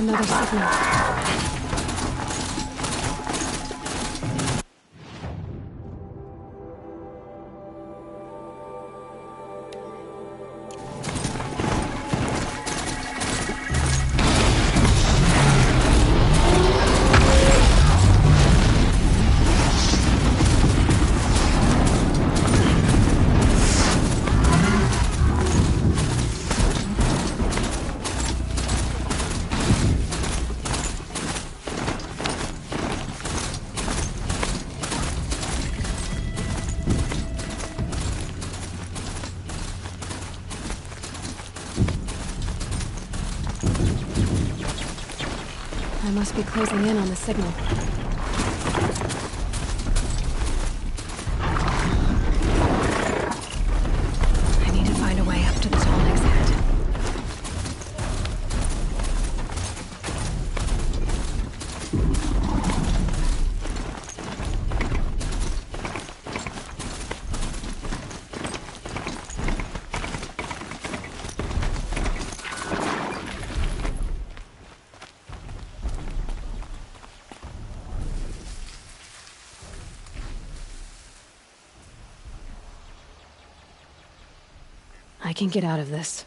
Another signal. I must be closing in on the signal. I need to find a way up to the Tallneck's head. I can get out of this.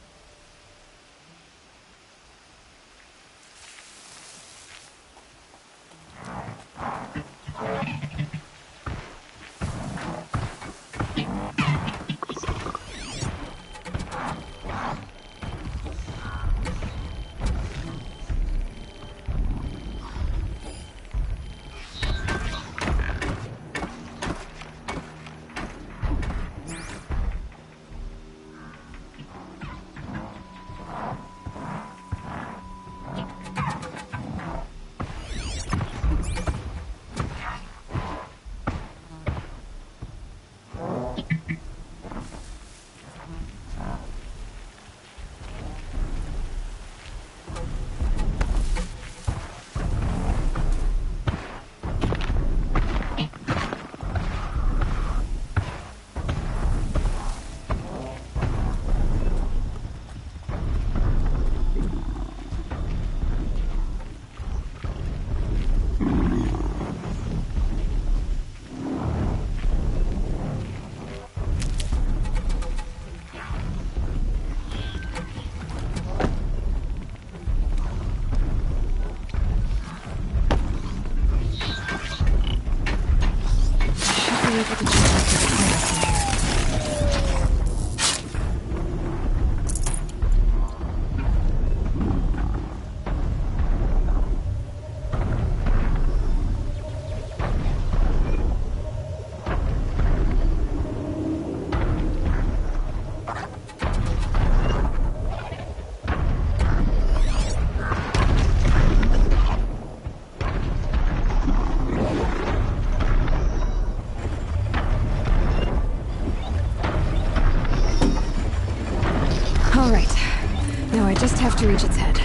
I just have to reach its head.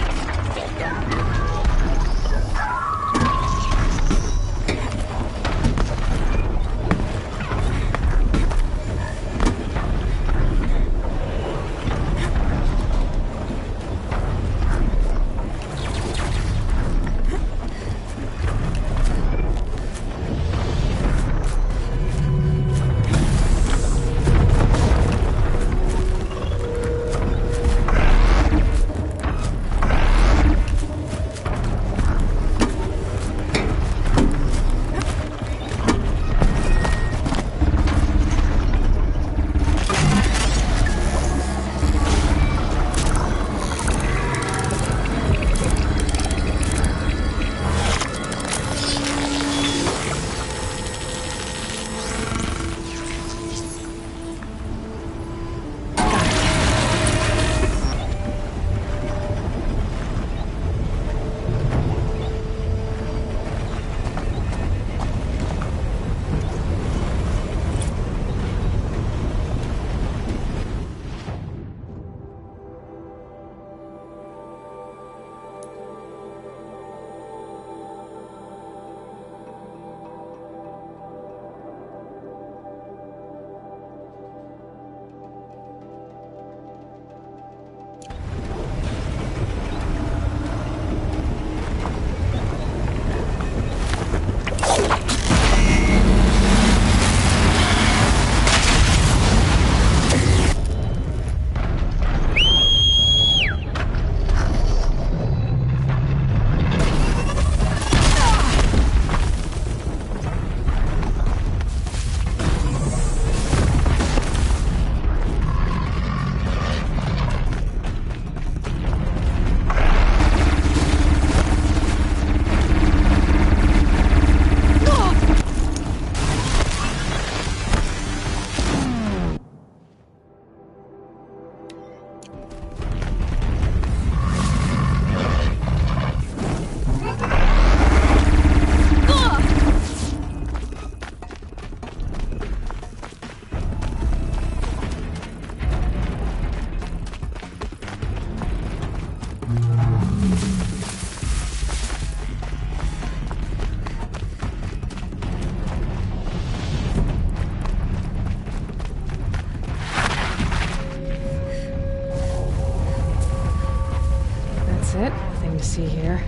That's it. Nothing to see here.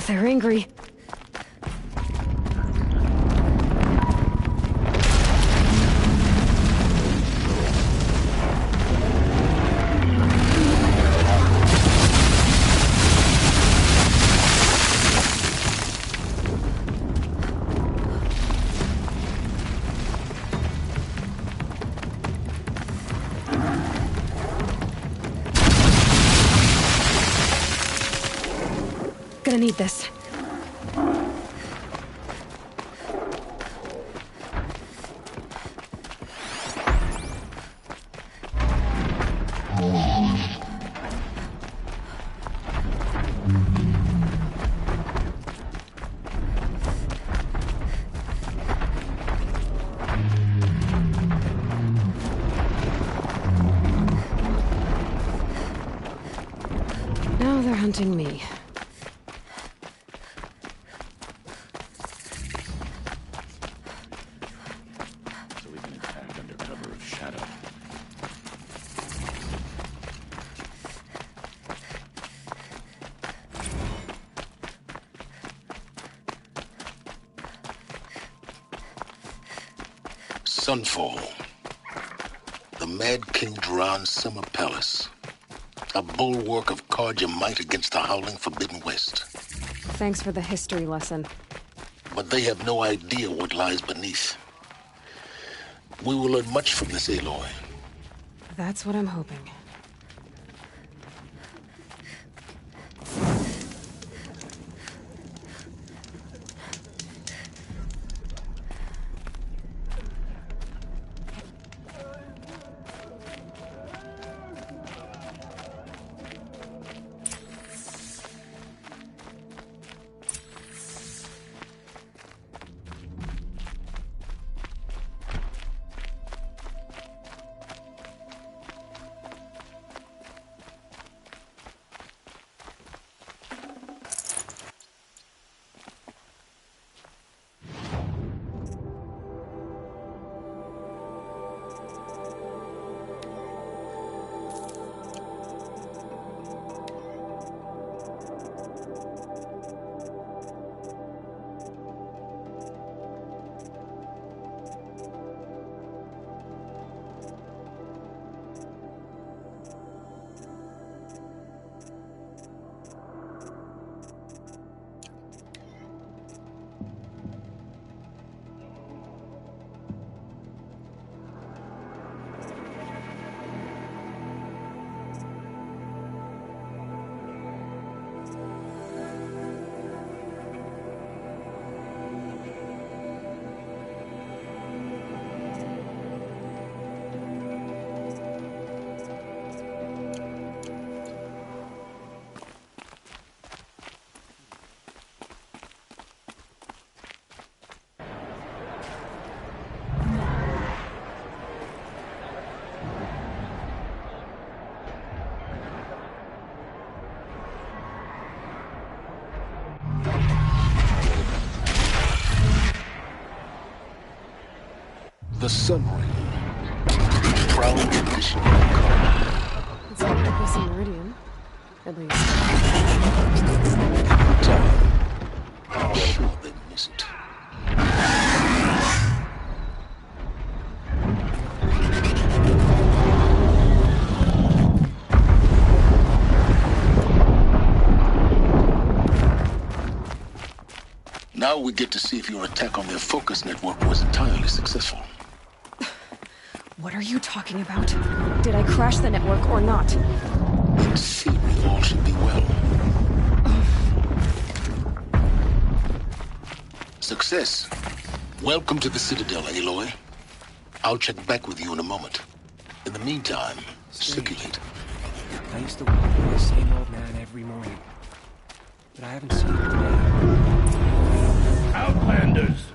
They're angry. Gonna need this. Now they're hunting me. Sunfall. The Mad King Duran's summer palace. A bulwark of Carja might against the howling Forbidden West. Thanks for the history lesson. But they have no idea what lies beneath. We will learn much from this, Aloy. That's what I'm hoping. The Sun Ring. Proud tradition of Carja. It's not like this in Meridian. At least. Time. I'm sure they miss it. Now we get to see if your attack on their focus network was entirely successful. What are you talking about? Did I crash the network or not? In theory, all should be well. Success. Welcome to the Citadel, Aloy. I'll check back with you in a moment. In the meantime, circulate. I used to walk with the same old man every morning, but I haven't seen him today. Outlanders!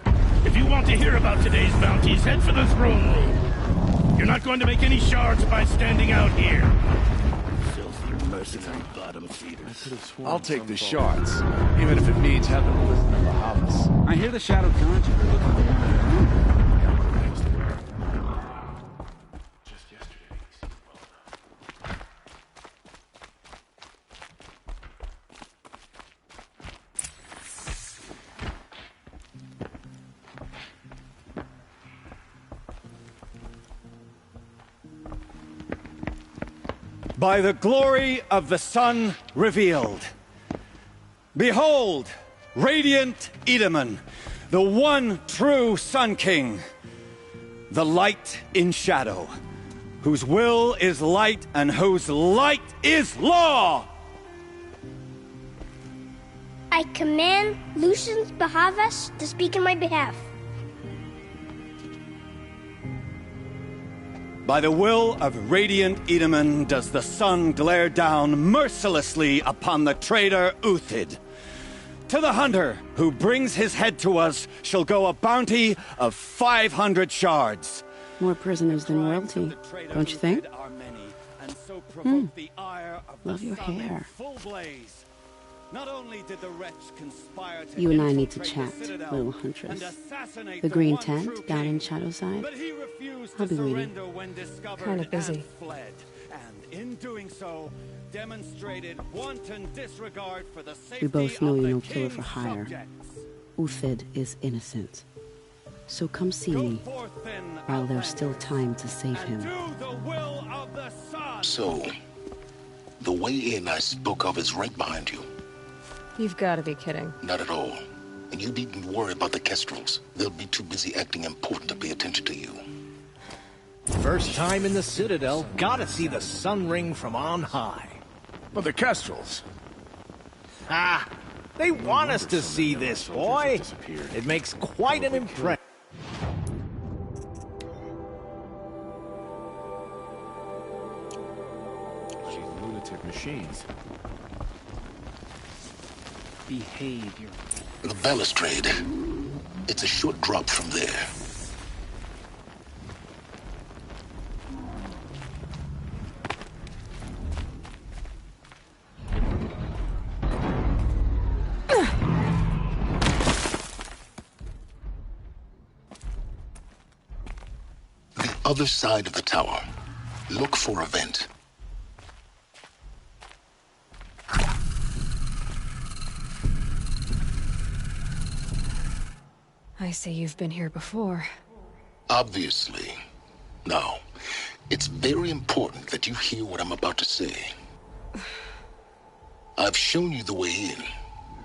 If you want to hear about today's bounties, head for the throne room. You're not going to make any shards by standing out here. Filthy mercenary bottom feeders. I'll take the shards, even if it means having to listen to Bahamas. I hear the Shadow Conjurer looking for one of their own. By the glory of the sun revealed. Behold, radiant Edaman, the one true Sun King, the light in shadow, whose will is light and whose light is law! I command Lucius Behemoth to speak in my behalf. By the will of radiant Edaman does the sun glare down mercilessly upon the traitor Uthid. To the hunter who brings his head to us shall go a bounty of 500 shards. More prisoners than royalty, don't you think? Love your hair. Not only did the wretch conspire to You and I need to chat, little huntress. The green tent down in Shadowside. I'll be waiting. Kinda busy. And in doing so, demonstrated wanton disregard for the safety We both know of you're the no killer for king's hire. subjects. Uthid is innocent. So come see me, while there's still time to save him. So, the way in I spoke of is right behind you. You've got to be kidding. Not at all. And you needn't worry about the Kestrels. They'll be too busy acting important to pay attention to you. First time in the Citadel, gotta see the sun ring from on high. But the Kestrels. Ah, they want us to see this, boy. It makes quite an impression. Lunatic machines. Behavior. The balustrade. It's a short drop from there. The other side of the tower. Look for a vent. I see you've been here before. Obviously. Now, it's very important that you hear what I'm about to say. I've shown you the way in,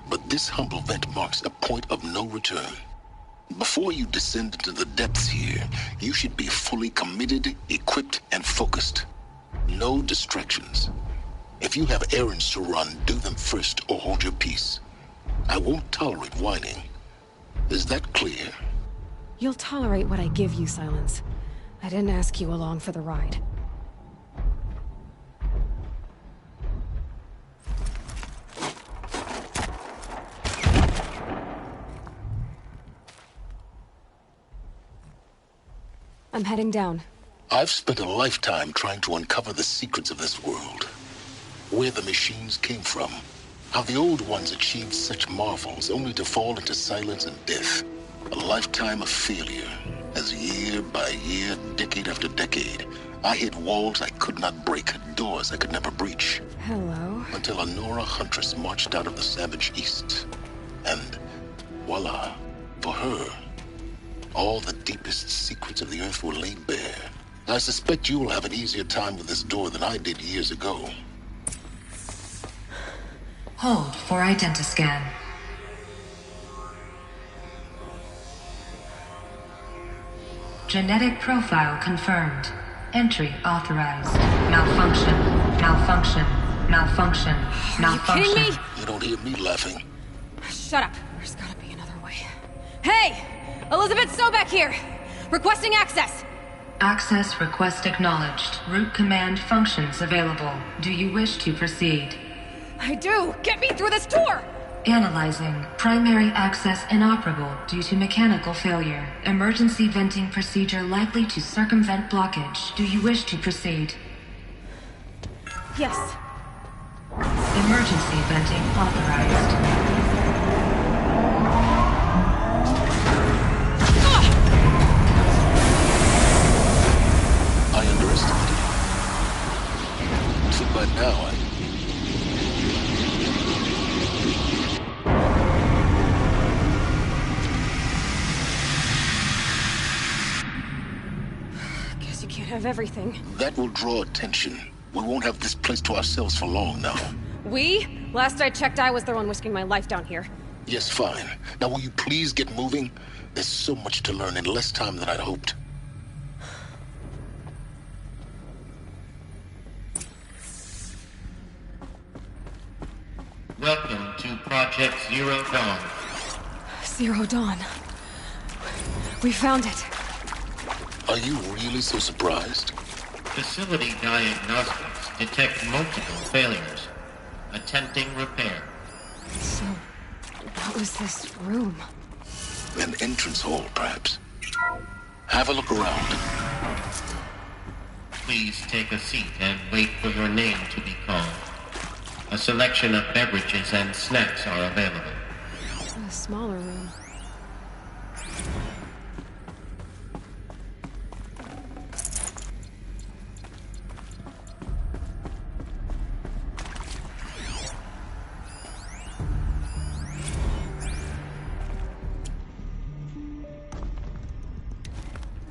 but this humble vent marks a point of no return. Before you descend into the depths here, you should be fully committed, equipped, and focused. No distractions. If you have errands to run, do them first or hold your peace. I won't tolerate whining. Is that clear? You'll tolerate what I give you, Silence. I didn't ask you along for the ride. I'm heading down. I've spent a lifetime trying to uncover the secrets of this world. Where the machines came from. How the old ones achieved such marvels only to fall into silence and death. A lifetime of failure, as year by year, decade after decade, I hit walls I could not break, doors I could never breach. Hello. Until a Nora huntress marched out of the savage east. And voila, for her, all the deepest secrets of the earth were laid bare. I suspect you will have an easier time with this door than I did years ago. Hold for identiscan. Genetic profile confirmed. Entry authorized. Malfunction. Malfunction. Malfunction. Malfunction. Are you kidding me? You don't hear me laughing. Shut up. There's gotta be another way. Hey! Elizabeth Sobeck here! Requesting access! Access request acknowledged. Root command functions available. Do you wish to proceed? I do! Get me through this door! Analyzing. Primary access inoperable due to mechanical failure. Emergency venting procedure likely to circumvent blockage. Do you wish to proceed? Yes. Emergency venting authorized. I underestimated you. So by now, Guess you can't have everything. That will draw attention. We won't have this place to ourselves for long now. We? Last I checked, I was the one risking my life down here. Yes, fine. Now will you please get moving? There's so much to learn in less time than I'd hoped. Welcome to Project Zero Dawn. Zero Dawn. We found it. Are you really so surprised? Facility diagnostics detect multiple failures. Attempting repair. So, what was this room? An entrance hall, perhaps. Have a look around. Please take a seat and wait for your name to be called. A selection of beverages and snacks are available. A smaller room.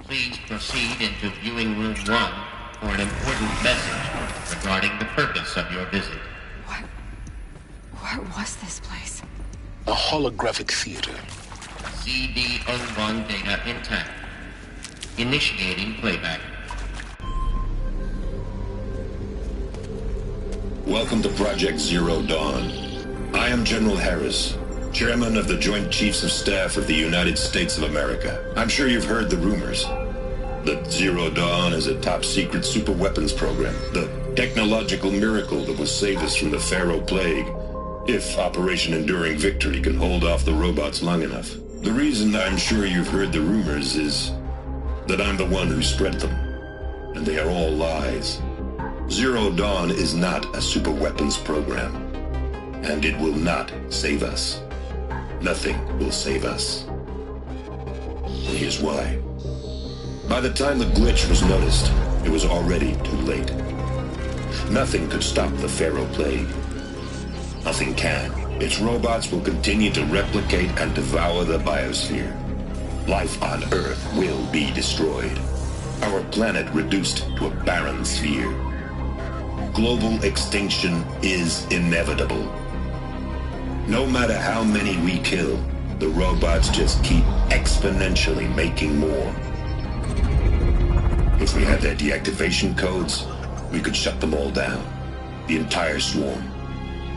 Please proceed into viewing room 1 for an important message regarding the purpose of your visit. What was this place? A holographic theater. CD-01 data intact. Initiating playback. Welcome to Project Zero Dawn. I am General Harris, Chairman of the Joint Chiefs of Staff of the United States of America. I'm sure you've heard the rumors that Zero Dawn is a top-secret superweapons program, the technological miracle that will save us from the Pharaoh Plague, if Operation Enduring Victory can hold off the robots long enough. The reason I'm sure you've heard the rumors is that I'm the one who spread them, and they are all lies. Zero Dawn is not a superweapons program, and it will not save us. Nothing will save us. And here's why. By the time the glitch was noticed, it was already too late. Nothing could stop the Pharaoh Plague. Nothing can. Its robots will continue to replicate and devour the biosphere. Life on Earth will be destroyed. Our planet reduced to a barren sphere. Global extinction is inevitable. No matter how many we kill, the robots just keep exponentially making more. If we had their deactivation codes, we could shut them all down. The entire swarm.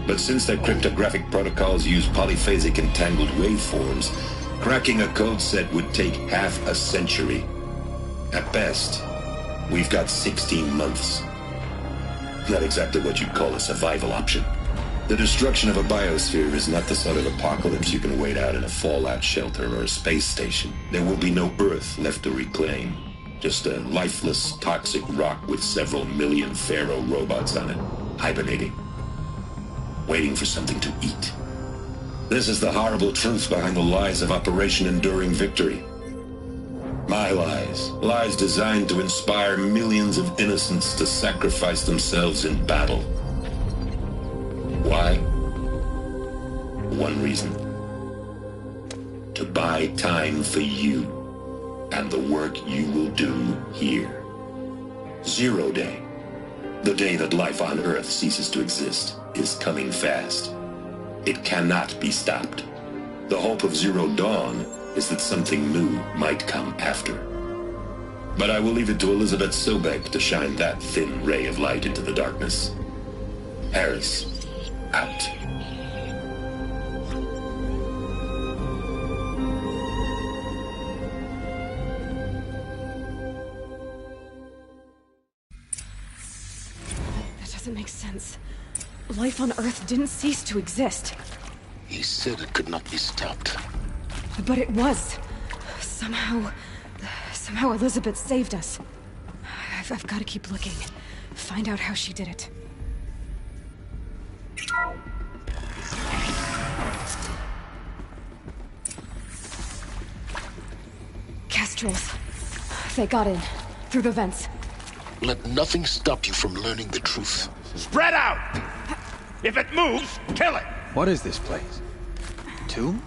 But since their cryptographic protocols use polyphasic entangled waveforms, cracking a code set would take half a century. At best, we've got 16 months. Not exactly what you'd call a survival option. The destruction of a biosphere is not the sort of apocalypse you can wait out in a fallout shelter or a space station. There will be no Earth left to reclaim. Just a lifeless, toxic rock with several million Pharaoh robots on it, hibernating. Waiting for something to eat. This is the horrible truth behind the lies of Operation Enduring Victory. My lies. Lies designed to inspire millions of innocents to sacrifice themselves in battle. Why? One reason. To buy time for you and the work you will do here. Zero Day. The day that life on Earth ceases to exist is coming fast. It cannot be stopped. The hope of Zero Dawn is that something new might come after. But I will leave it to Elizabeth Sobek to shine that thin ray of light into the darkness. Harris, out. doesn't make sense. Life on Earth didn't cease to exist. He said it could not be stopped. But it was. Somehow Elizabeth saved us. I've got to keep looking. Find out how she did it. Kestrels. They got in. Through the vents. Let nothing stop you from learning the truth. Spread out! If it moves, kill it! What is this place? Tomb?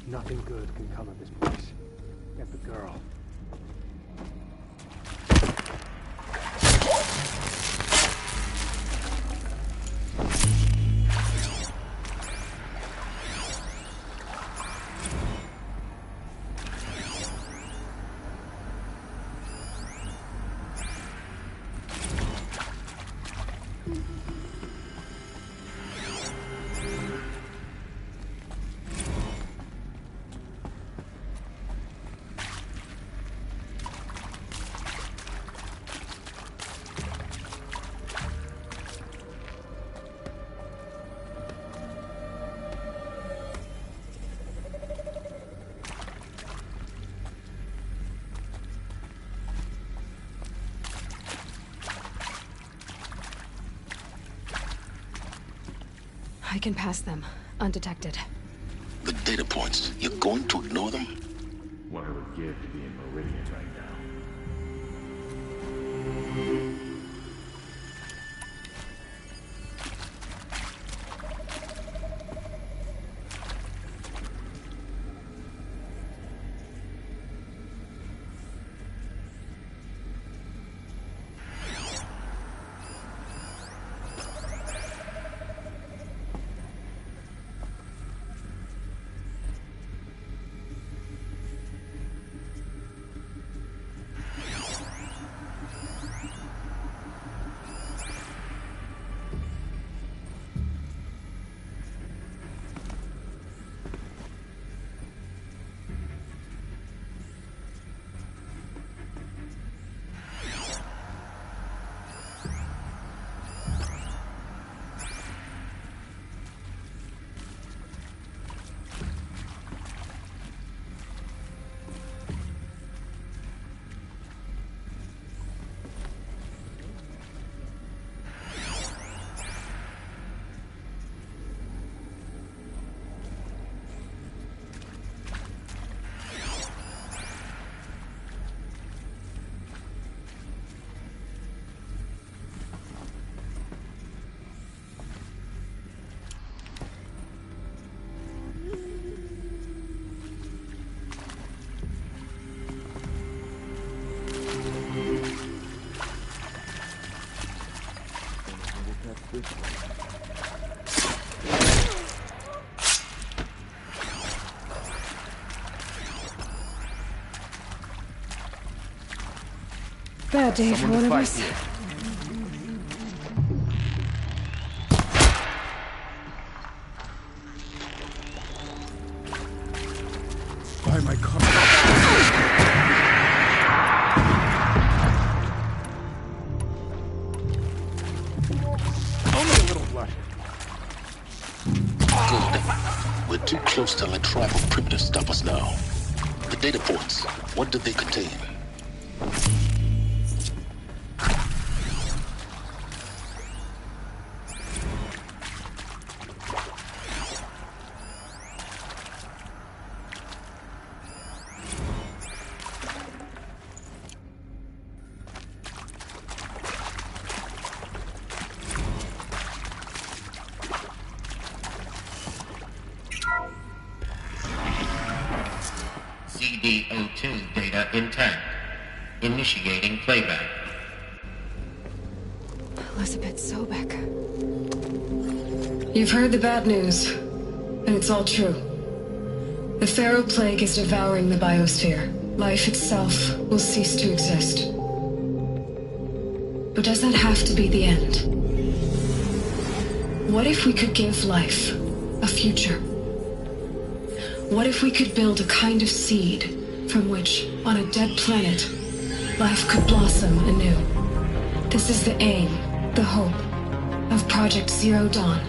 Nothing good can come of this place. Get the girl. I can pass them, undetected. The data points, you're going to ignore them? What I would give to be in Meridian right now. Bad day for one of us. Why am I coming? Only a little blood. Good. We're too close to let tribal primitives stop us now. The data points, what do they contain? BDO2 data intact. Initiating playback. Elizabeth Sobek. You've heard the bad news, and it's all true. The Pharaoh Plague is devouring the biosphere. Life itself will cease to exist. But does that have to be the end? What if we could give life a future? What if we could build a kind of seed from which, on a dead planet, life could blossom anew? This is the aim, the hope, of Project Zero Dawn.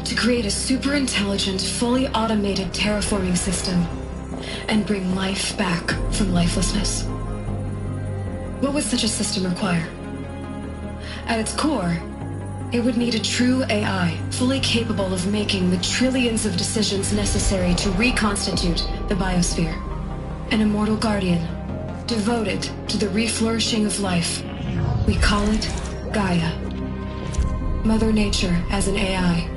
To create a super-intelligent, fully automated terraforming system and bring life back from lifelessness. What would such a system require? At its core, it would need a true AI, fully capable of making the trillions of decisions necessary to reconstitute the biosphere. An immortal guardian, devoted to the reflourishing of life. We call it Gaia. Mother Nature as an AI.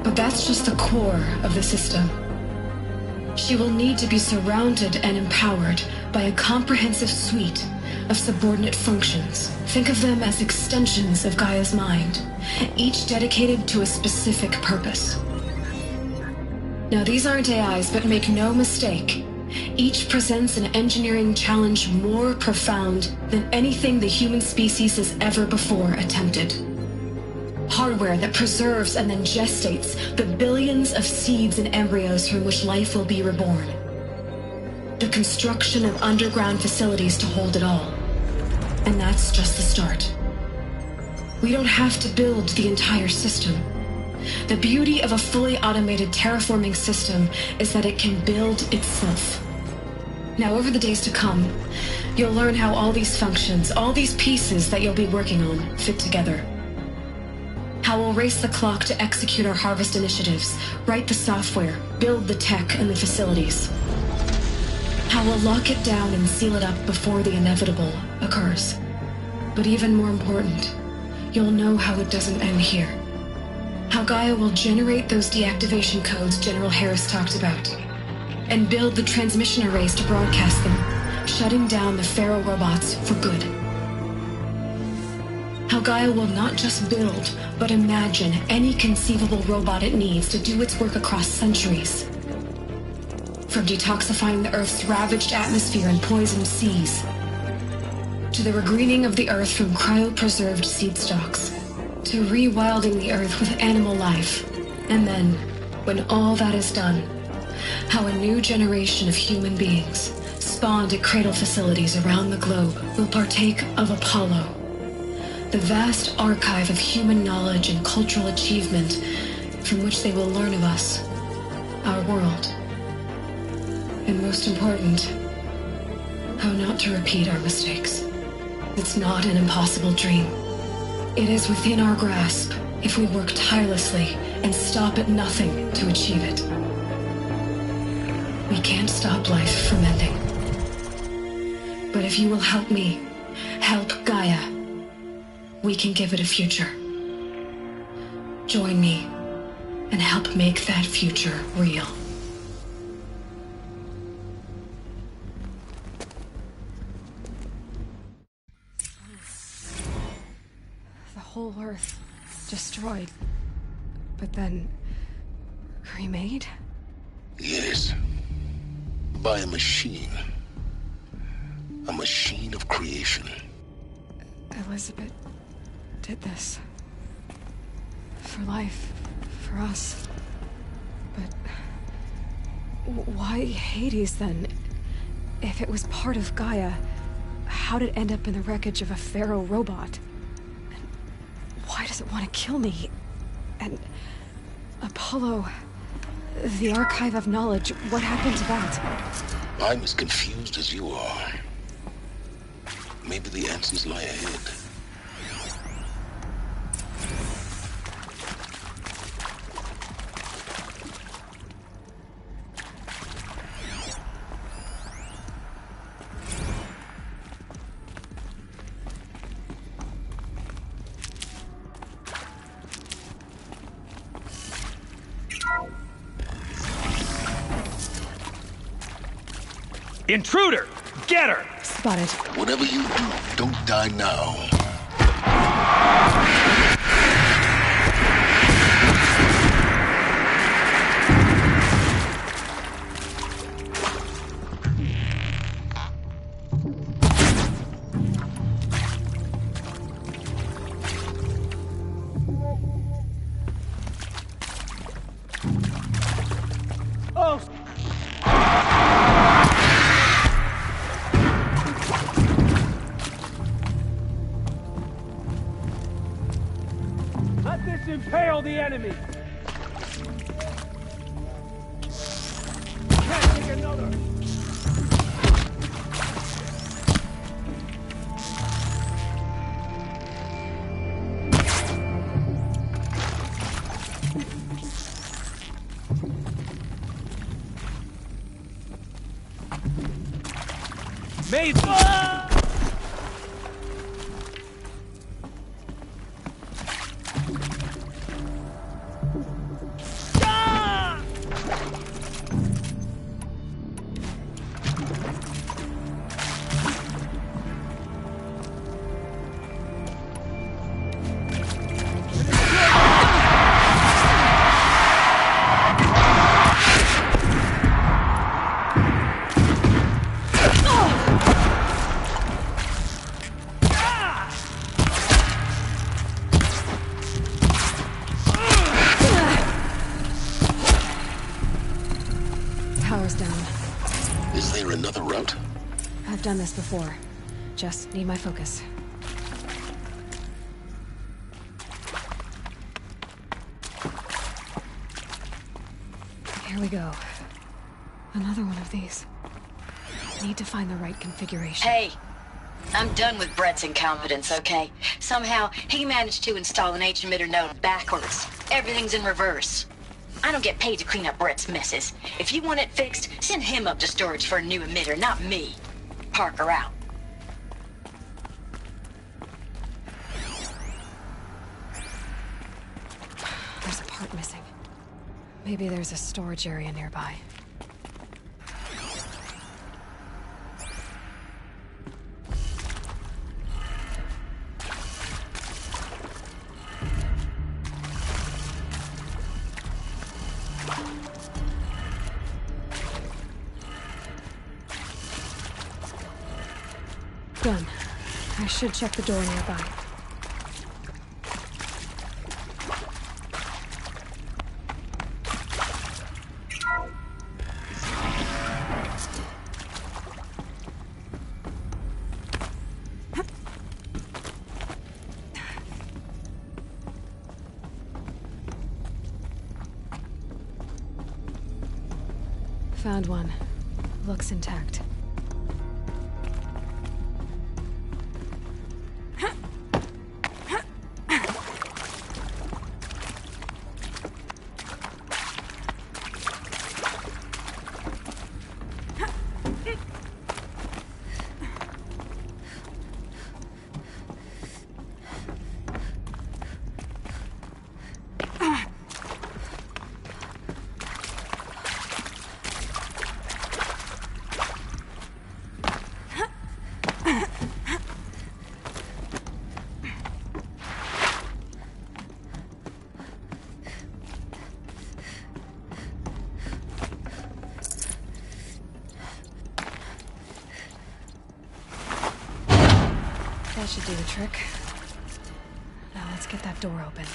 But that's just the core of the system. She will need to be surrounded and empowered by a comprehensive suite of subordinate functions. Think of them as extensions of Gaia's mind, each dedicated to a specific purpose. Now, these aren't AIs, but make no mistake, each presents an engineering challenge more profound than anything the human species has ever before attempted. Hardware that preserves and then gestates the billions of seeds and embryos from which life will be reborn. The construction of underground facilities to hold it all. And that's just the start. We don't have to build the entire system. The beauty of a fully automated terraforming system is that it can build itself. Now, over the days to come, you'll learn how all these functions, all these pieces that you'll be working on, fit together. How we'll race the clock to execute our harvest initiatives, write the software, build the tech and the facilities. How we'll lock it down and seal it up before the inevitable occurs. But even more important, you'll know how it doesn't end here. How Gaia will generate those deactivation codes General Harris talked about, and build the transmission arrays to broadcast them, shutting down the Pharaoh robots for good. How Gaia will not just build, but imagine any conceivable robot it needs to do its work across centuries. From detoxifying the Earth's ravaged atmosphere and poisoned seas, to the regreening of the Earth from cryopreserved seed stalks, to rewilding the Earth with animal life. And then, when all that is done, how a new generation of human beings, spawned at cradle facilities around the globe, will partake of Apollo, the vast archive of human knowledge and cultural achievement from which they will learn of us, our world. And most important, how not to repeat our mistakes. It's not an impossible dream. It is within our grasp if we work tirelessly and stop at nothing to achieve it. We can't stop life from ending. But if you will help me, help Gaia, we can give it a future. Join me and help make that future real. The whole Earth destroyed, but then remade? Yes. By a machine. A machine of creation. Elizabeth did this. For life. For us. But why Hades then? If it was part of Gaia, how did it end up in the wreckage of a Pharaoh robot? And why does it want to kill me? And Apollo, the archive of knowledge, what happened to that? I'm as confused as you are. Maybe the answers lie ahead. Intruder! Get her! Spotted. Whatever you do, don't die now. Impale the enemy! Can't take another! Made done this before. Just need my focus. Here we go. Another one of these. Need to find the right configuration. Hey! I'm done with Brett's incompetence, okay? Somehow, he managed to install an H-emitter node backwards. Everything's in reverse. I don't get paid to clean up Brett's messes. If you want it fixed, send him up to storage for a new emitter, not me. Parker out. There's a part missing. Maybe there's a storage area nearby. Done. I should check the door nearby. Found one. Looks intact. That should do the trick. Now let's get that door open.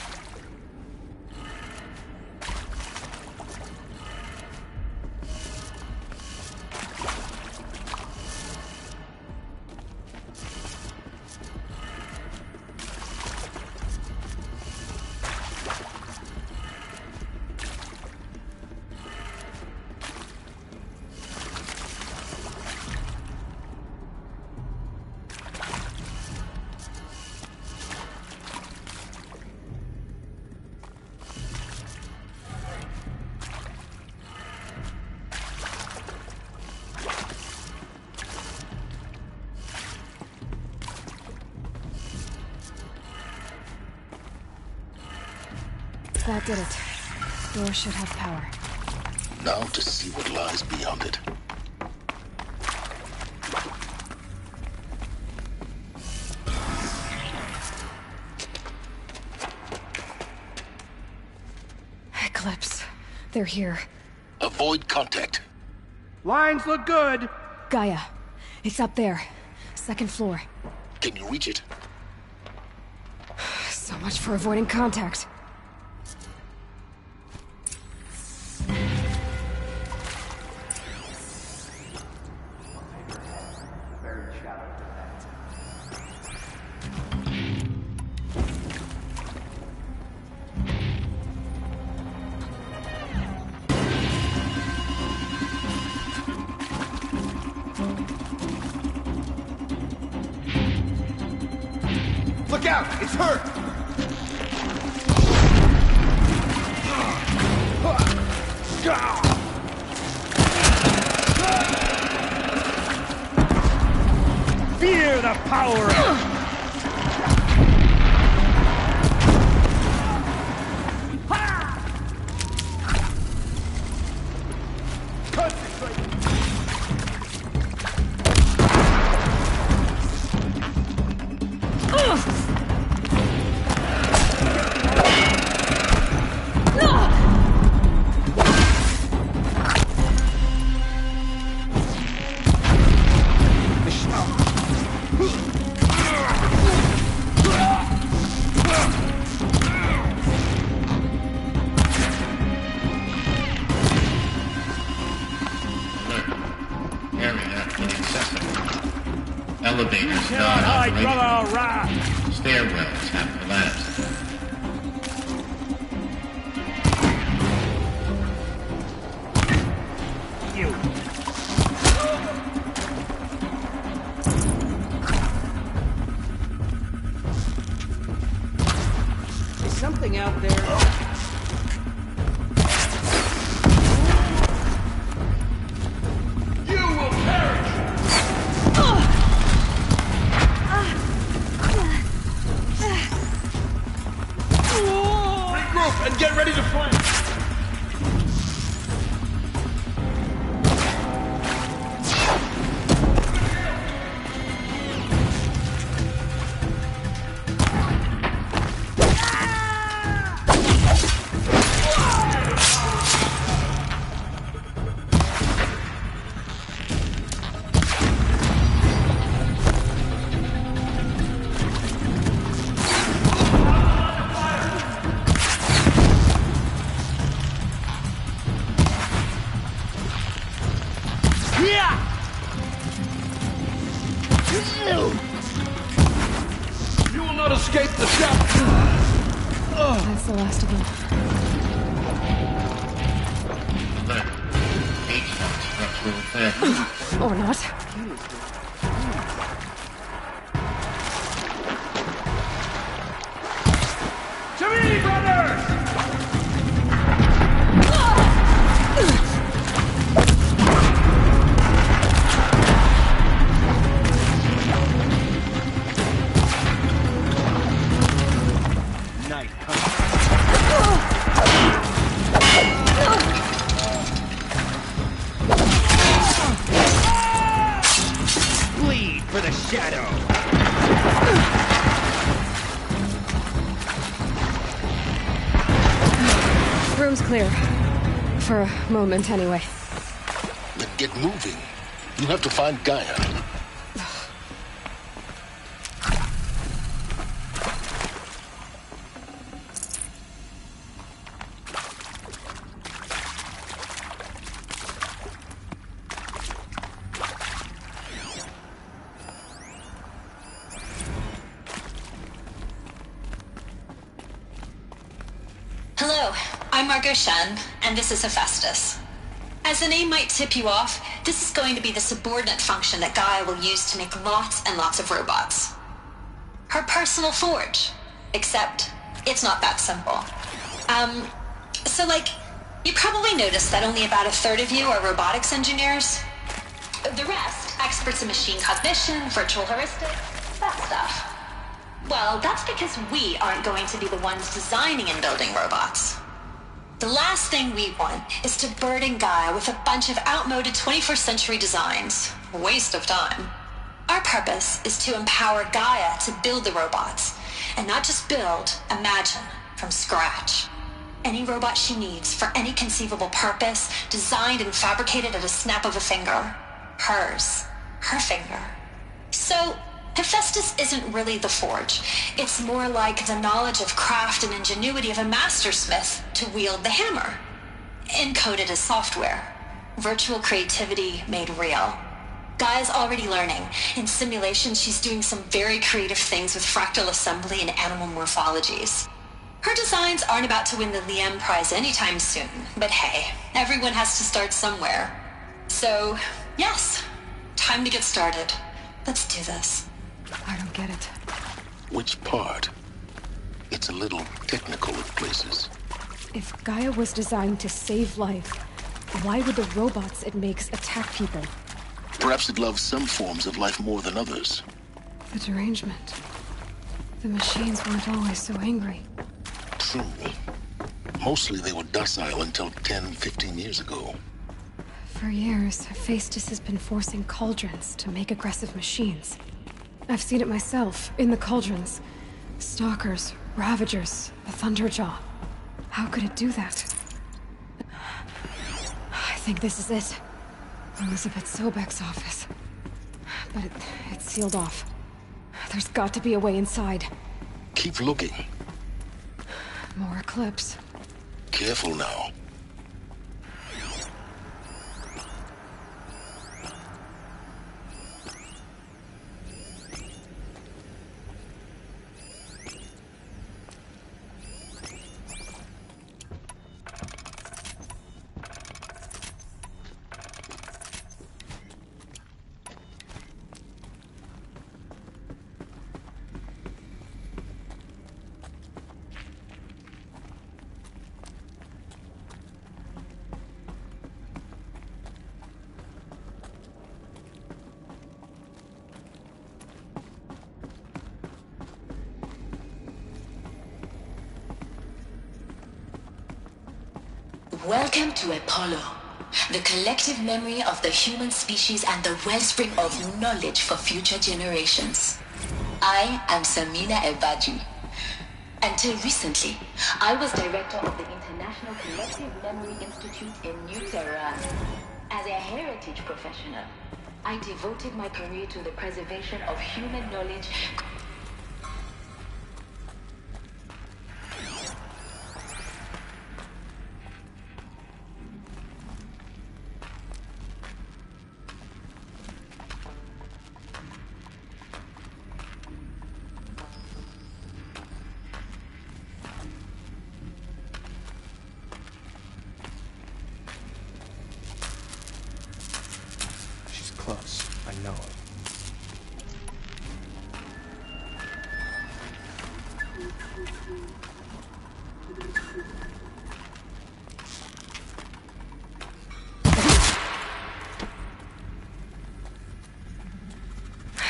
That did it. Door should have power. Now to see what lies beyond it. Eclipse. They're here. Avoid contact. Lines look good. Gaia. It's up there. 2nd floor. Can you reach it? So much for avoiding contact. Look out! It's hurt! Fear the power of... Elevators non-operational. Stairwells have collapsed. There's something out there. You will perish! Regroup and get ready to flank! You will not escape the shot! That's the last of them. Structural failure. Or not. To me, brothers! Bleed for the shadow. Room's clear. For a moment, anyway. Then get moving. You have to find Gaia. Hello, I'm Margot Shen, and this is Hephaestus. As the name might tip you off, this is going to be the subordinate function that Gaia will use to make lots and lots of robots. Her personal forge. Except, it's not that simple. You probably noticed that only about 1/3 of you are robotics engineers. The rest, experts in machine cognition, virtual heuristics, that stuff. Well, that's because we aren't going to be the ones designing and building robots. The last thing we want is to burden Gaia with a bunch of outmoded 21st century designs. Waste of time. Our purpose is to empower Gaia to build the robots, and not just build, imagine, from scratch. Any robot she needs, for any conceivable purpose, designed and fabricated at a snap of a finger. Hers. Her finger. So, Hephaestus isn't really the forge. It's more like the knowledge of craft and ingenuity of a mastersmith to wield the hammer. Encoded as software. Virtual creativity made real. Gaia's already learning. In simulations, she's doing some very creative things with fractal assembly and animal morphologies. Her designs aren't about to win the Liam Prize anytime soon, but hey, everyone has to start somewhere. So, yes, time to get started. Let's do this. I don't get it. Which part? It's a little technical at places. If Gaia was designed to save life, why would the robots it makes attack people? Perhaps it loves some forms of life more than others. The derangement. The machines weren't always so angry. True. Mostly they were docile until 10, 15 years ago. For years, Hephaestus has been forcing cauldrons to make aggressive machines. I've seen it myself, in the cauldrons. Stalkers, Ravagers, the Thunderjaw. How could it do that? I think this is it. Elizabeth Sobek's office. But it's sealed off. There's got to be a way inside. Keep looking. More Eclipse. Careful now. Welcome to Apollo, the collective memory of the human species and the wellspring of knowledge for future generations. I am Samina Ebaji. Until recently, I was director of the International Collective Memory Institute in New Tehran. As a heritage professional, I devoted my career to the preservation of human knowledge. Close. I know it.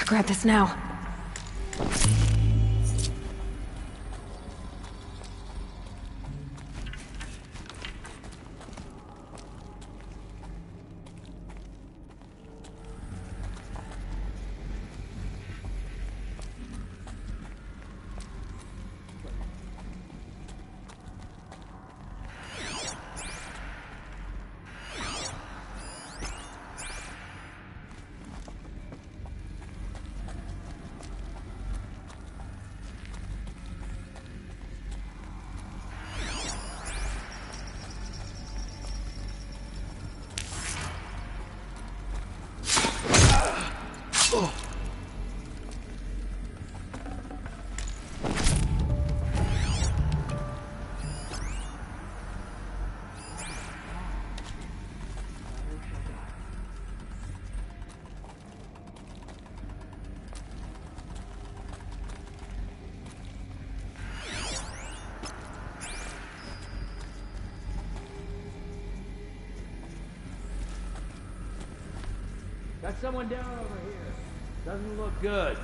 Grab this now. Got someone down over here. Doesn't look good.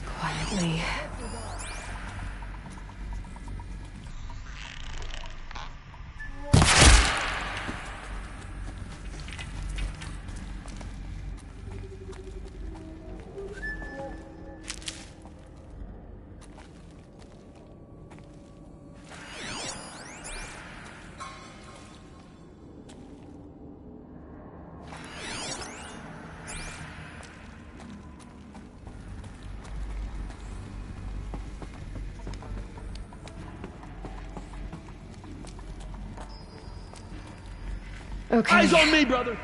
Quietly. Okay. Eyes on me, brother.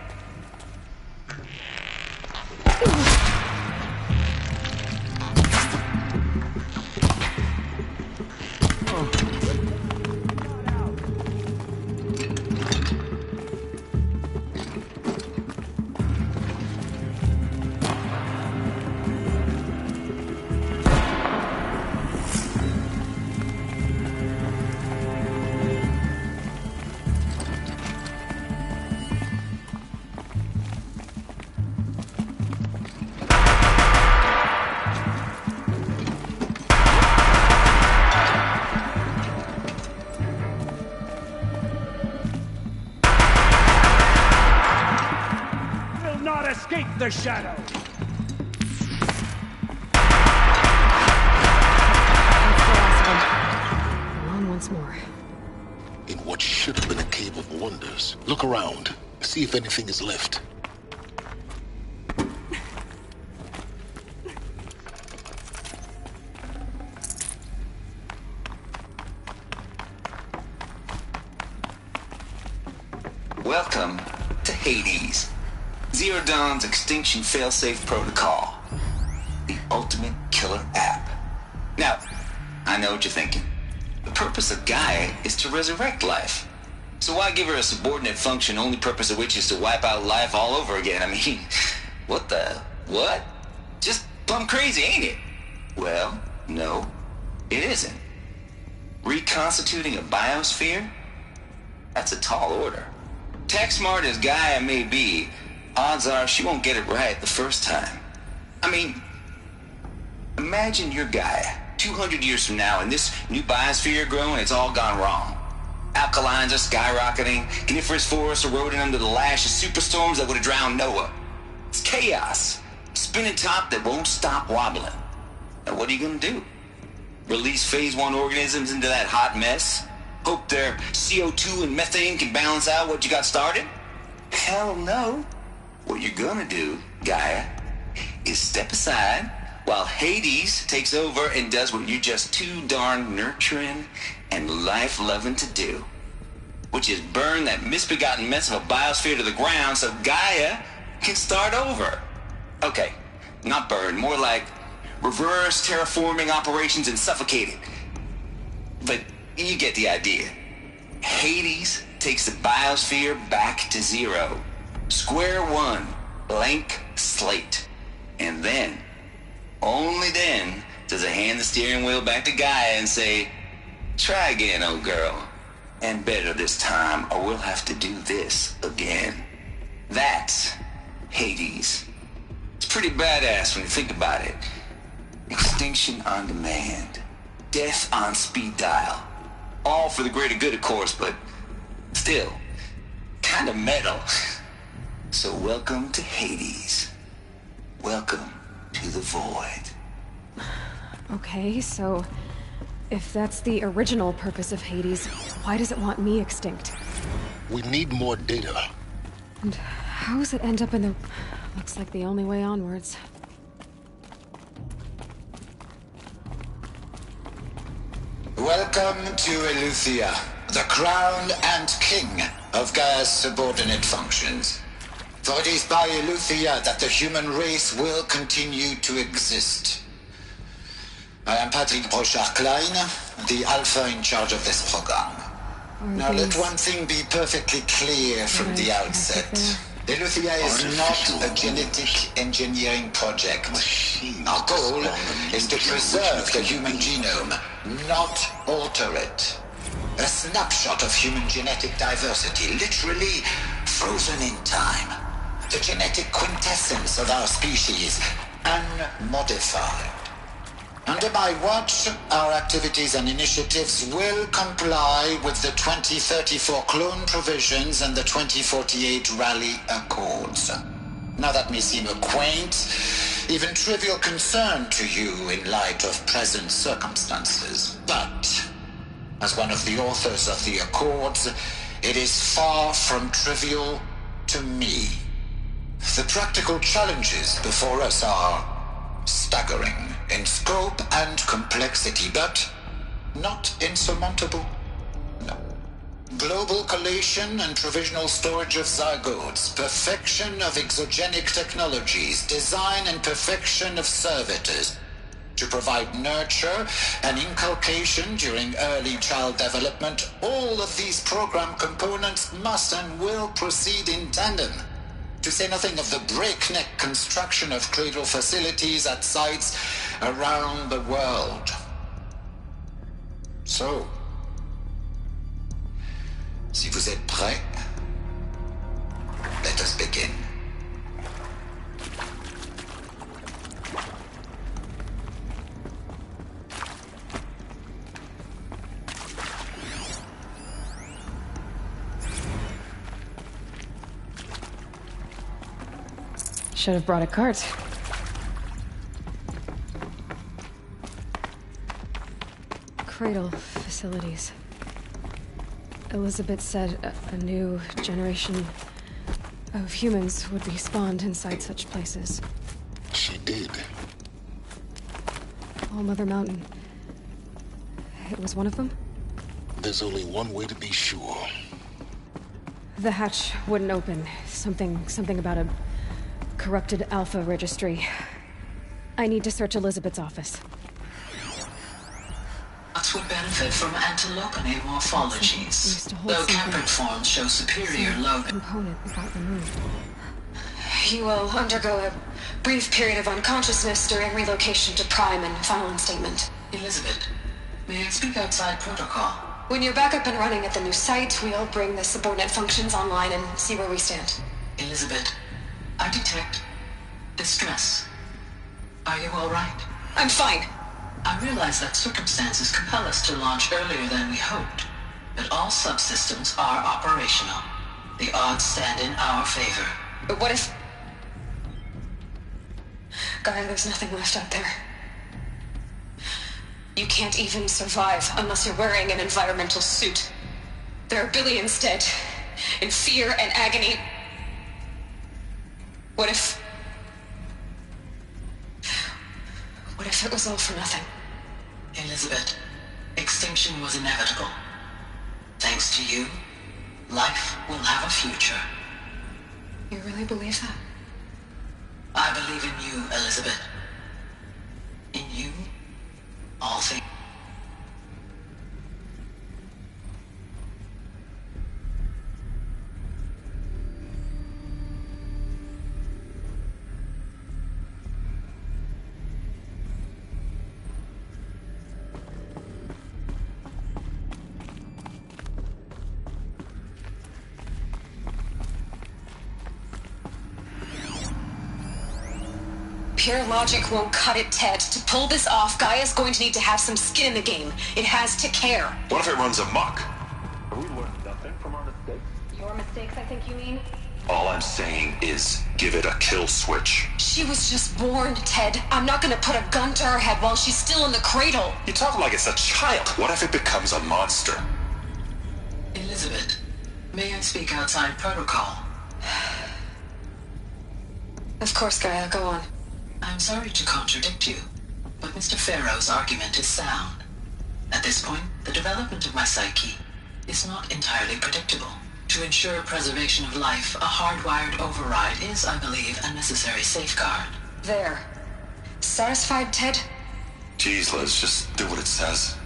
Escape the shadow! On once more. In what should have been a cave of wonders. Look around. See if anything is left. Welcome to Hades. Zero Dawn's extinction failsafe protocol. The ultimate killer app. Now, I know what you're thinking. The purpose of Gaia is to resurrect life. So why give her a subordinate function, only purpose of which is to wipe out life all over again? I mean, what? Just plumb crazy, ain't it? Well, no, it isn't. Reconstituting a biosphere? That's a tall order. Tech smart as Gaia may be, odds are she won't get it right the first time. I mean, imagine you're Gaia, 200 years from now, and this new biosphere you're growing, it's all gone wrong. Alkalines are skyrocketing, coniferous forests eroding under the lash of superstorms that would have drowned Noah. It's chaos, spinning top that won't stop wobbling. Now what are you gonna do? Release phase 1 organisms into that hot mess? Hope their CO2 and methane can balance out what you got started? Hell no. What you're gonna do, Gaia, is step aside while Hades takes over and does what you're just too darn nurturing and life-loving to do, which is burn that misbegotten mess of a biosphere to the ground so Gaia can start over. Okay, not burn, more like reverse terraforming operations and suffocate it. But you get the idea. Hades takes the biosphere back to zero. Square one, blank slate. And then, only then, does it hand the steering wheel back to Gaia and say, try again, old girl. And better this time, or we'll have to do this again. That's Hades. It's pretty badass when you think about it. Extinction on demand. Death on speed dial. All for the greater good, of course, but still, kind of metal. So welcome to Hades. Welcome to the void. Okay, so if that's the original purpose of Hades, why does it want me extinct? We need more data. And how does it end up in the... Looks like the only way onwards. Welcome to Eleuthia, the crown and king of Gaia's subordinate functions. For it is by Eleuthia that the human race will continue to exist. I am Patrick Brochard-Klein, the Alpha in charge of this program. Now let one thing be perfectly clear from the outset. Eleuthia is not a genetic engineering project. Our goal is to preserve the human genome, not alter it. A snapshot of human genetic diversity, literally frozen in time. The genetic quintessence of our species, unmodified. Under my watch, our activities and initiatives will comply with the 2034 clone provisions and the 2048 Rally Accords. Now that may seem a quaint, even trivial concern to you in light of present circumstances, but as one of the authors of the Accords, it is far from trivial to me. The practical challenges before us are staggering in scope and complexity, but not insurmountable. No. Global collation and provisional storage of zygotes, perfection of exogenic technologies, design and perfection of servitors, to provide nurture and inculcation during early child development. All of these program components must and will proceed in tandem, to say nothing of the breakneck construction of cradle facilities at sites around the world. So, si vous êtes prêts, let us begin. Should have brought a cart. Cradle facilities. Elizabeth said a new generation of humans would be spawned inside such places. She did. All Mother Mountain. It was one of them? There's only one way to be sure. The hatch wouldn't open. Something about a corrupted Alpha registry. I need to search Elizabeth's office. Bots would benefit from antilopinate morphologies, though Kempered forms show superior load. Component got removed. You will undergo a brief period of unconsciousness during relocation to Prime and final instatement. Elizabeth, may I speak outside protocol? When you're back up and running at the new site, we'll bring the subordinate functions online and see where we stand. Elizabeth, I detect distress. Are you all right? I'm fine. I realize that circumstances compel us to launch earlier than we hoped, but all subsystems are operational. The odds stand in our favor. But what if... Gaia, there's nothing left out there. You can't even survive unless you're wearing an environmental suit. There are billions dead, in fear and agony. What if it was all for nothing? Elizabeth, extinction was inevitable. Thanks to you, life will have a future. You really believe that? I believe in you, Elizabeth. In you, all things. Pure logic won't cut it, Ted. To pull this off, Gaia's going to need to have some skin in the game. It has to care. What if it runs amok? Have we learned nothing from our mistakes? Your mistakes, I think you mean? All I'm saying is give it a kill switch. She was just born, Ted. I'm not gonna put a gun to her head while she's still in the cradle. You talk like it's a child. What if it becomes a monster? Elizabeth, may I speak outside protocol? Of course, Gaia, go on. I'm sorry to contradict you, but Mr. Farrow's argument is sound. At this point, the development of my psyche is not entirely predictable. To ensure preservation of life, a hardwired override is, I believe, a necessary safeguard. There. Satisfied, Ted? Jeez, Liz, just do what it says.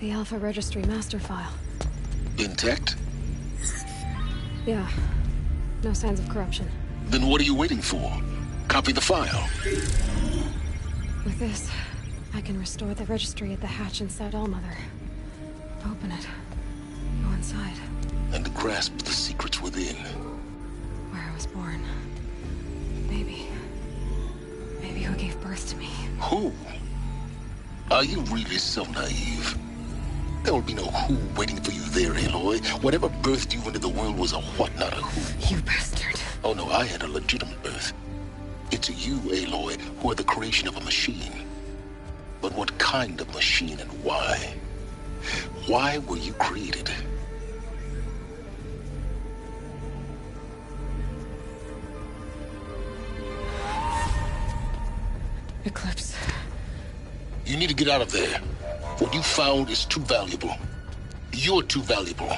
The Alpha Registry master file. Intact? Yeah. No signs of corruption. Then what are you waiting for? Copy the file. With this, I can restore the registry at the hatch inside Allmother. Open it. Go inside. And grasp the secrets within. Where I was born. Maybe who gave birth. birth to me. Who? Are you really so naive? There will be no who waiting for you there, Aloy. Whatever birthed you into the world was a what, not a who. You bastard. Oh no, I had a legitimate birth. It's you, Aloy, who are the creation of a machine. But what kind of machine and why? Why were you created? Eclipse. You need to get out of there. What you found is too valuable. You're too valuable.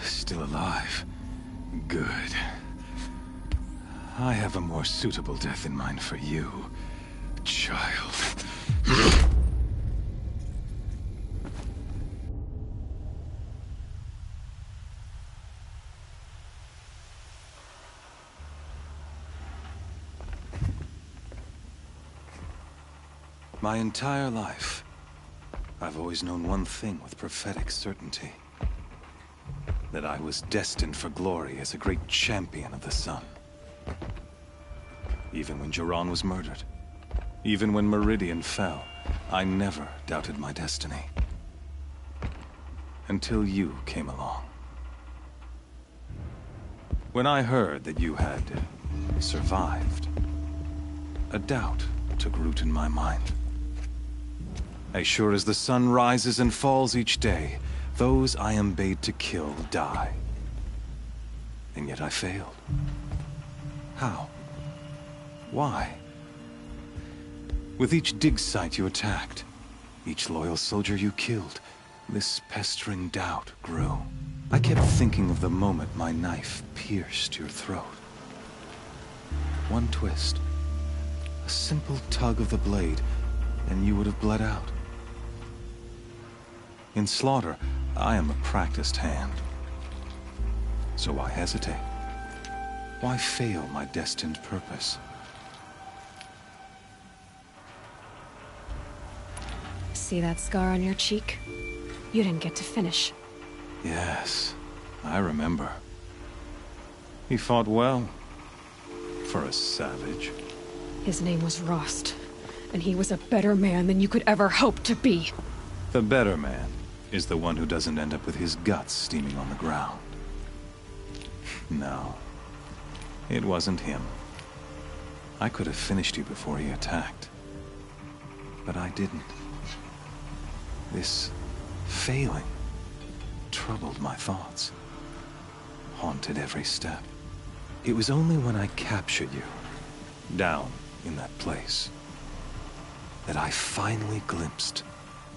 Still alive. Good. I have a more suitable death in mind for you, child. My entire life, I've always known one thing with prophetic certainty. That I was destined for glory as a great champion of the sun. Even when Jiran was murdered, even when Meridian fell, I never doubted my destiny. Until you came along. When I heard that you had survived, a doubt took root in my mind. As sure as the sun rises and falls each day, those I am bade to kill die. And yet I failed. How? Why? With each dig site you attacked, each loyal soldier you killed, this pestering doubt grew. I kept thinking of the moment my knife pierced your throat. One twist, a simple tug of the blade, and you would have bled out. In slaughter, I am a practiced hand. So why hesitate? Why fail my destined purpose? See that scar on your cheek? You didn't get to finish. Yes, I remember. He fought well. For a savage. His name was Rost, and he was a better man than you could ever hope to be. The better man is the one who doesn't end up with his guts steaming on the ground. No, it wasn't him. I could have finished you before he attacked. But I didn't. This failing troubled my thoughts, haunted every step. It was only when I captured you, down in that place, that I finally glimpsed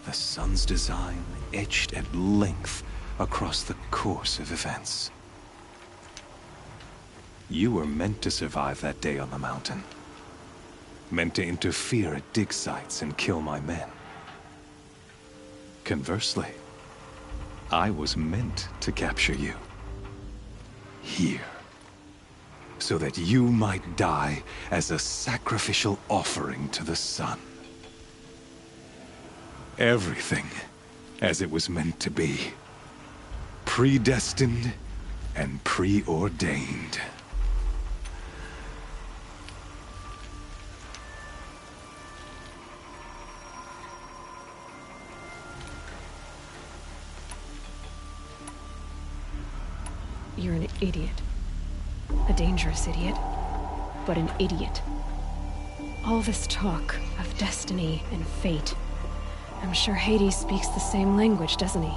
the sun's design etched at length across the course of events. You were meant to survive that day on the mountain. Meant to interfere at dig sites and kill my men. Conversely, I was meant to capture you. Here. So that you might die as a sacrificial offering to the sun. Everything as it was meant to be. Predestined and preordained. You're an idiot. A dangerous idiot, but an idiot. All this talk of destiny and fate. I'm sure Hades speaks the same language, doesn't he?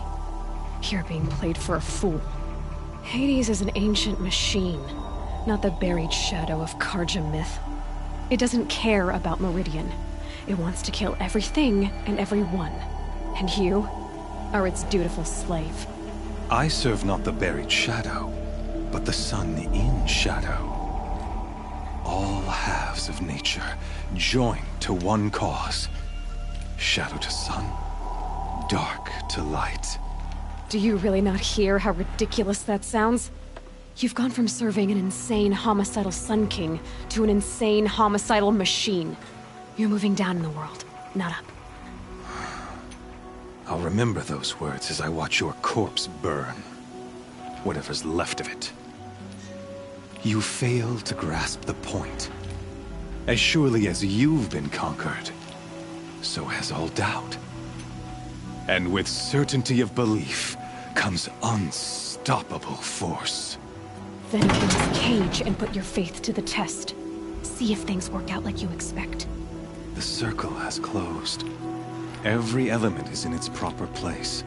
You're being played for a fool. Hades is an ancient machine, not the buried shadow of Karja myth. It doesn't care about Meridian. It wants to kill everything and everyone. And you are its dutiful slave. I serve not the buried shadow, but the sun in shadow. All have halves of nature, joined to one cause. Shadow to sun, dark to light. Do you really not hear how ridiculous that sounds? You've gone from serving an insane homicidal Sun King to an insane homicidal machine. You're moving down in the world, not up. I'll remember those words as I watch your corpse burn. Whatever's left of it. You fail to grasp the point. As surely as you've been conquered, so has all doubt. And with certainty of belief comes unstoppable force. Then open this cage and put your faith to the test. See if things work out like you expect. The circle has closed. Every element is in its proper place,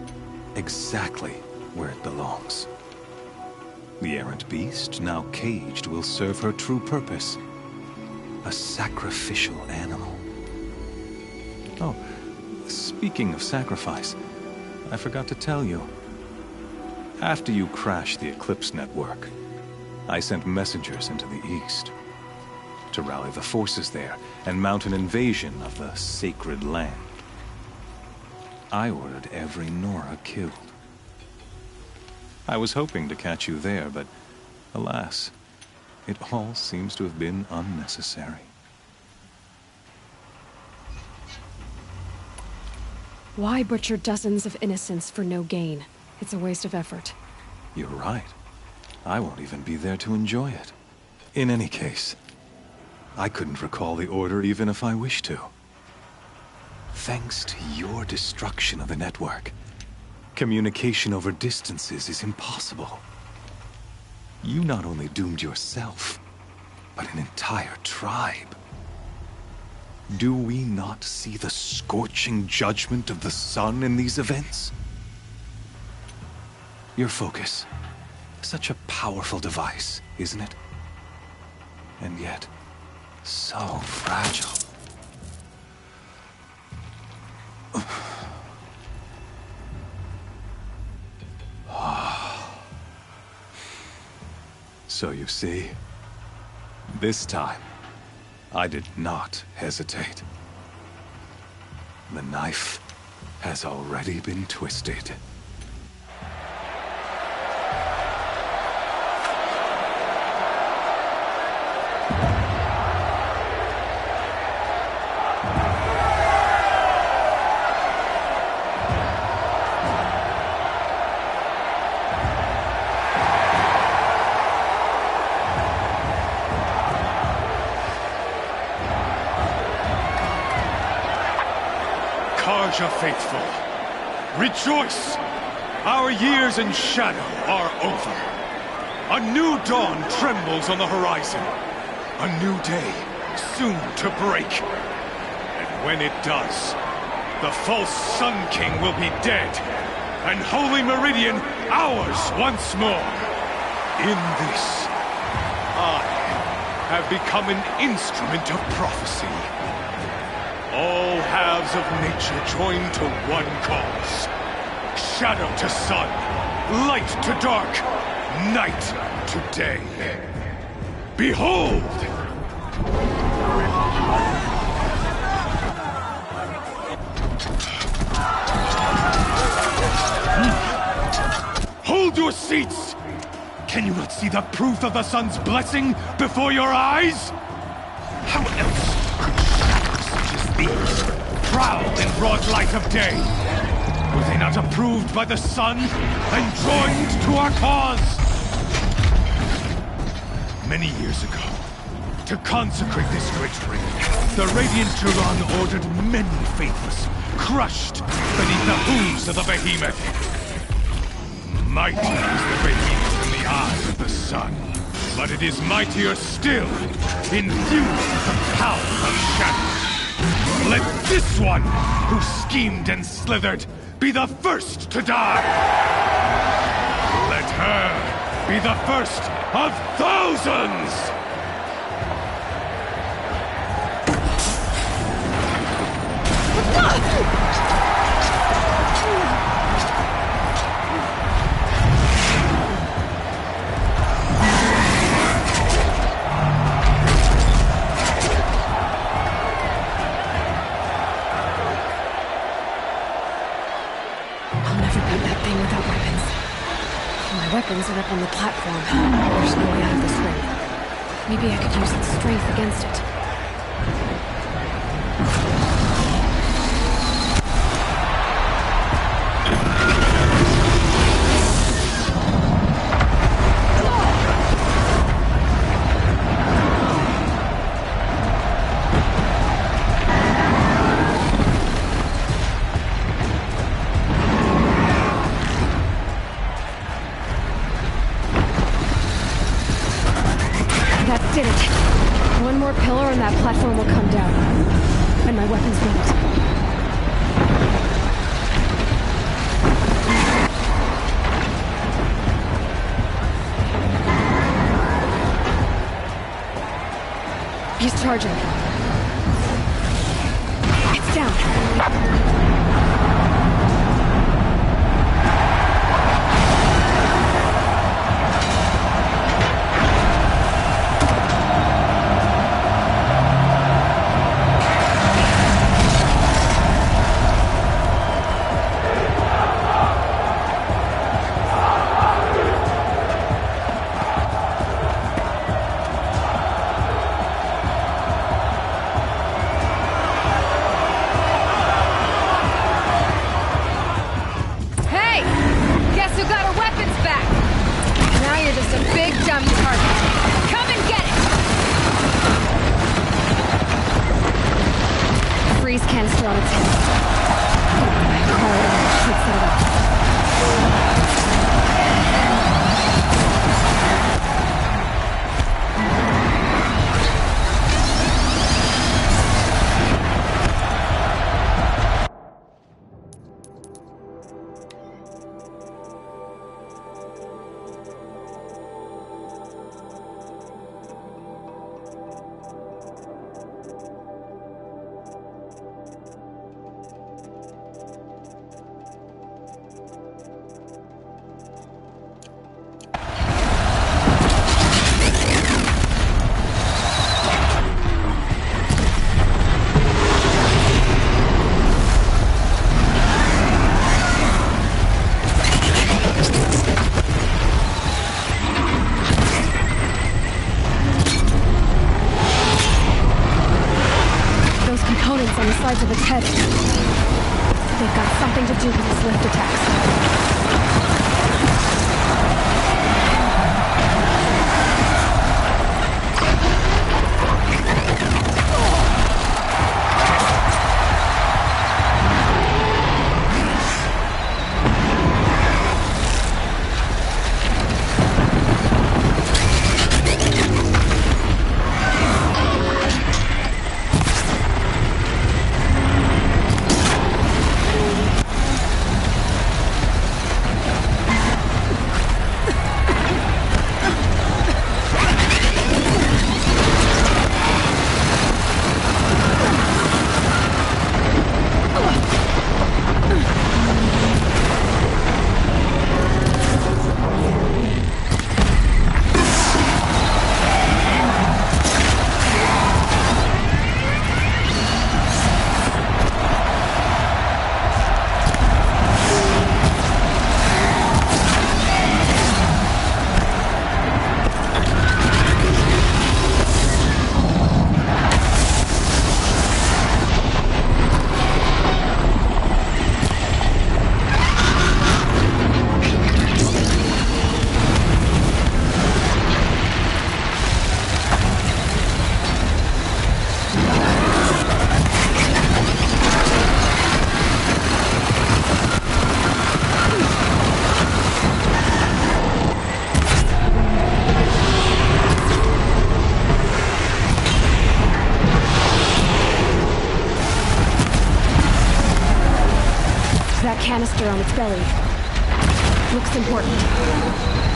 exactly where it belongs. The errant beast, now caged, will serve her true purpose. A sacrificial animal. Oh, speaking of sacrifice, I forgot to tell you. After you crashed the Eclipse network, I sent messengers into the east to rally the forces there and mount an invasion of the sacred land. I ordered every Nora killed. I was hoping to catch you there, but alas, it all seems to have been unnecessary. Why butcher dozens of innocents for no gain? It's a waste of effort. You're right. I won't even be there to enjoy it. In any case, I couldn't recall the order even if I wished to. Thanks to your destruction of the network, communication over distances is impossible. You not only doomed yourself, but an entire tribe. Do we not see the scorching judgment of the sun in these events? Your focus. Such a powerful device, isn't it? And yet, so fragile. So you see, this time, I did not hesitate. The knife has already been twisted. Karja faithful, rejoice! Our years in shadow are over. A new dawn trembles on the horizon. A new day soon to break. And when it does, the false Sun King will be dead, and Holy Meridian ours once more. In this, I have become an instrument of prophecy. All halves of nature join to one cause. Shadow to sun, light to dark, night to day. Behold! Hold your seats! Can you not see the proof of the sun's blessing before your eyes? How else these prowl in broad light of day? Were they not approved by the sun and joined to our cause? Many years ago, to consecrate this great ring, the Radiant Turan ordered many faithless, crushed beneath the hooves of the Behemoth. Mighty is the Behemoth in the eyes of the sun, but it is mightier still, infused with the power of shadow. Let this one, who schemed and slithered, be the first to die! Let her be the first of thousands! weapons are up on the platform. There's no way out of this ring. Maybe I could use its strength against it. Did it. One more pillar and that platform will come down. And my weapons won't. He's charging. It's down. Canister on its head. Call it in. Should set it up. On the sides of its head. They've got something to do with its lift attacks. That canister on its belly looks important.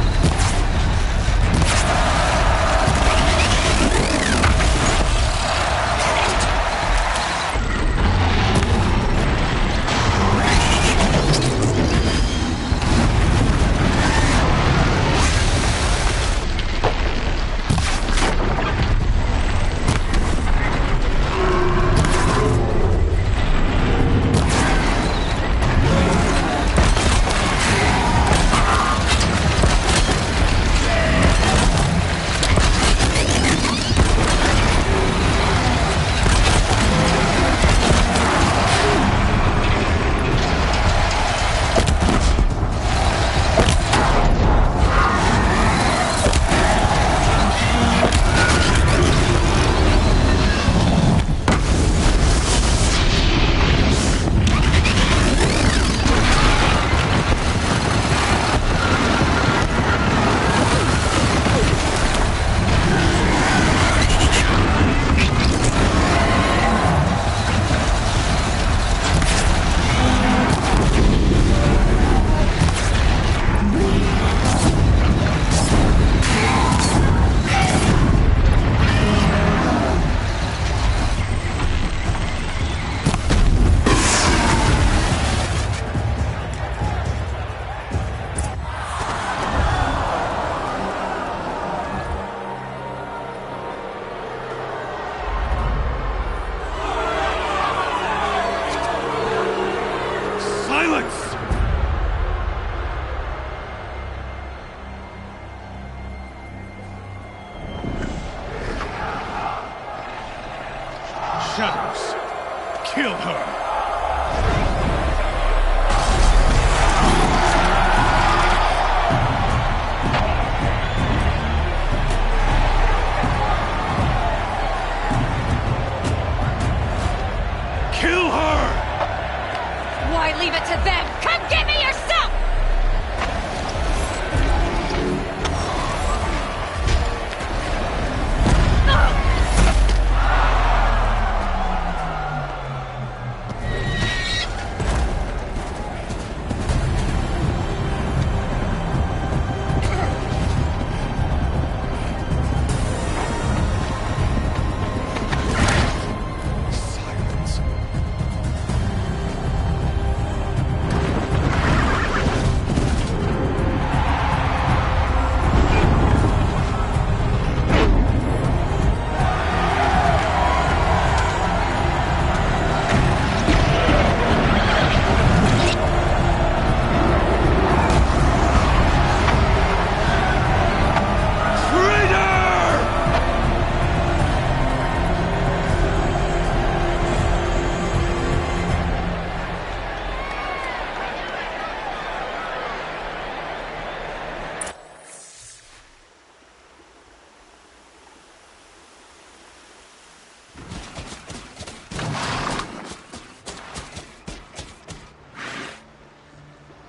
shadows. Kill her. Kill her! Why leave it to them? Come get me yourself!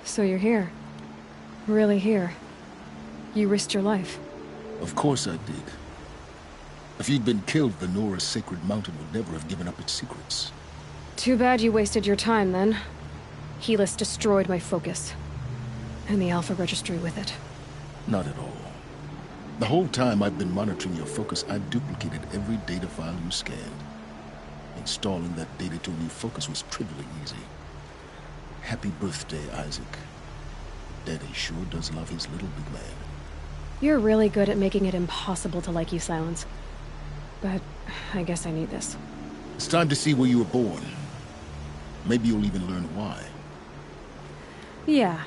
So you're here. Really here. You risked your life. Of course I did. If you'd been killed, the Nora's sacred mountain would never have given up its secrets. Too bad you wasted your time, then. Helis destroyed my focus. And the Alpha Registry with it. Not at all. The whole time I've been monitoring your focus, I've duplicated every data file you scanned. Installing that data to a new focus was trivially easy. Happy birthday, Isaac. Daddy sure does love his little big man. You're really good at making it impossible to like you, Silence. But I guess I need this. It's time to see where you were born. Maybe you'll even learn why. Yeah.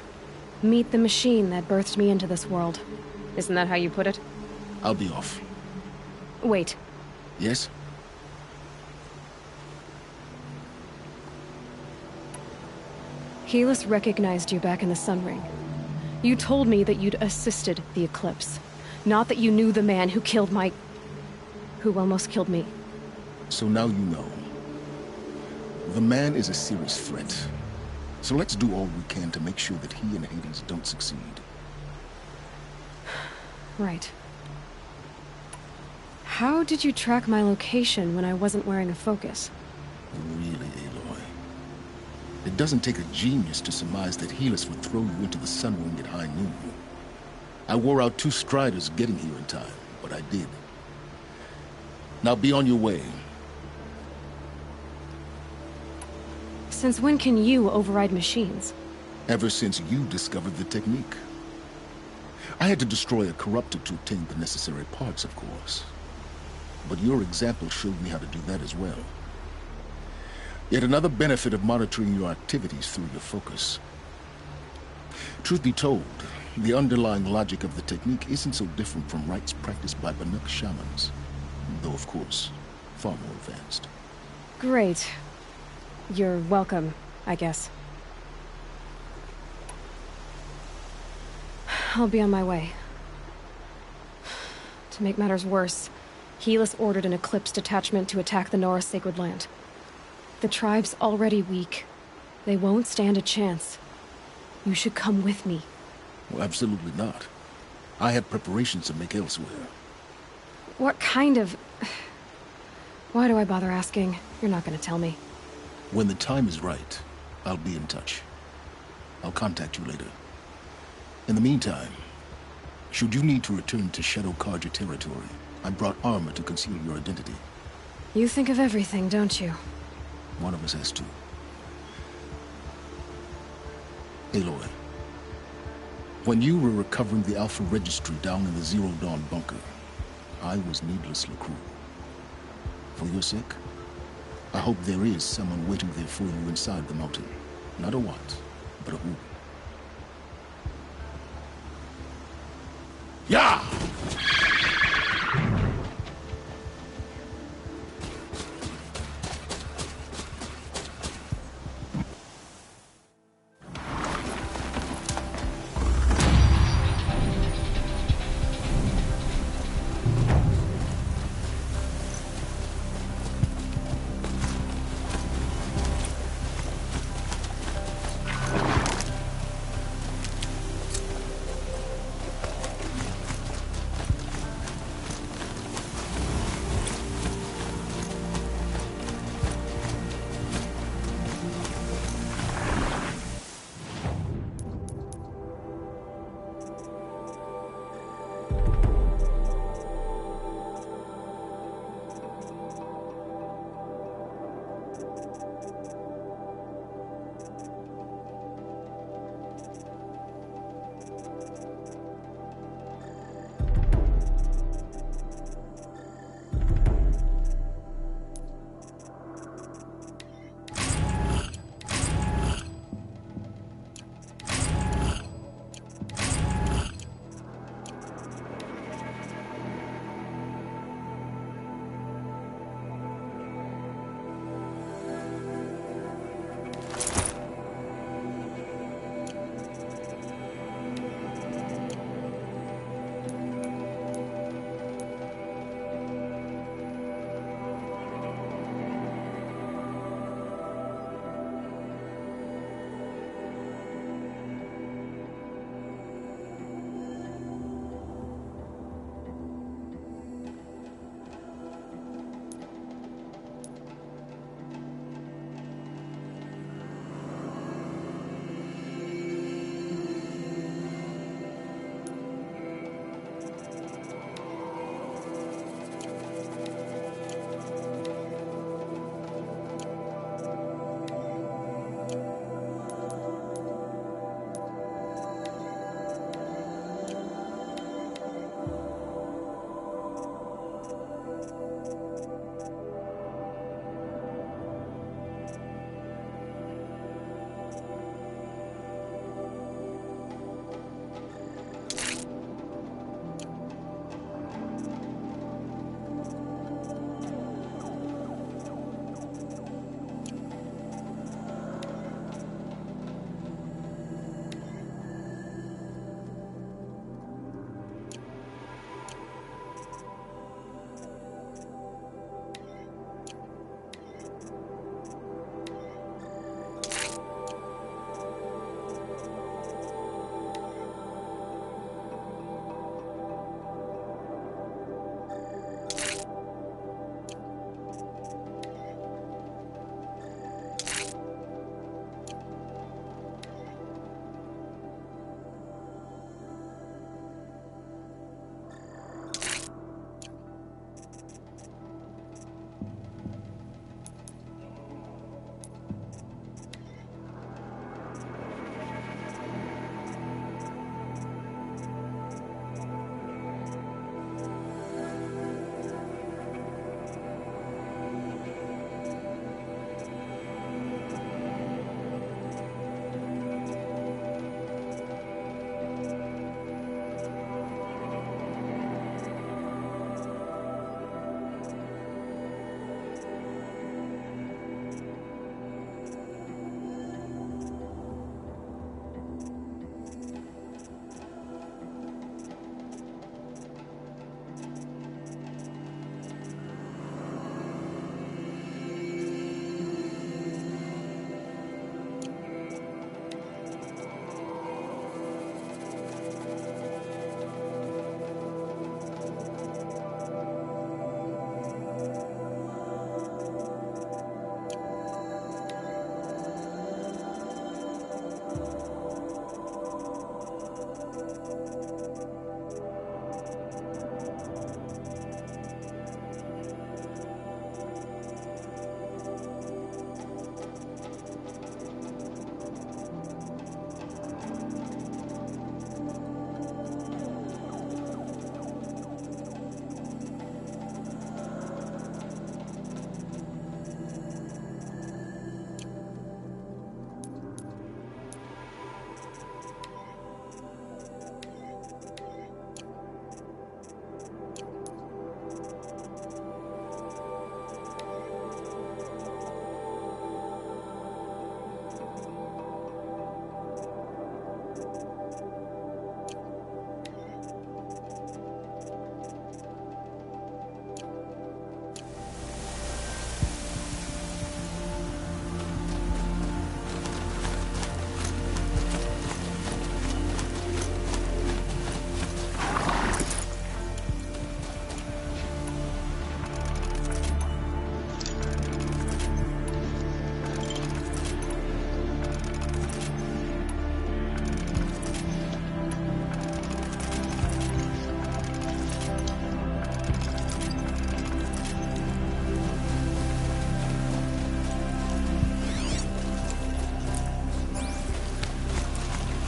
Meet the machine that birthed me into this world. Isn't that how you put it? I'll be off. Wait. Yes? Helis recognized you back in the Sun Ring. You told me that you'd assisted the Eclipse. Not that you knew the man who killed who almost killed me. So now you know. The man is a serious threat. So let's do all we can to make sure that he and Hades don't succeed. Right. How did you track my location when I wasn't wearing a focus? Really, Aloy? It doesn't take a genius to surmise that Helis would throw you into the Sun Ring at high noon. I wore out 2 striders getting here in time, but I did. Now be on your way. Since when can you override machines? Ever since you discovered the technique. I had to destroy a corruptor to obtain the necessary parts, of course. But your example showed me how to do that as well. Yet another benefit of monitoring your activities through your focus. Truth be told, the underlying logic of the technique isn't so different from rites practiced by Banuk shamans. Though, of course, far more advanced. Great. You're welcome, I guess. I'll be on my way. To make matters worse, Helis ordered an Eclipse detachment to attack the Nora Sacred Land. The tribe's already weak. They won't stand a chance. You should come with me. Well, absolutely not. I have preparations to make elsewhere. What kind of... Why do I bother asking? You're not gonna tell me. When the time is right, I'll be in touch. I'll contact you later. In the meantime, should you need to return to Shadow Karja territory, I brought armor to conceal your identity. You think of everything, don't you? One of us has to. Aloy, when you were recovering the Alpha Registry down in the Zero Dawn bunker, I was needlessly cruel. For your sake, I hope there is someone waiting there for you inside the mountain. Not a what, but a who. Yeah!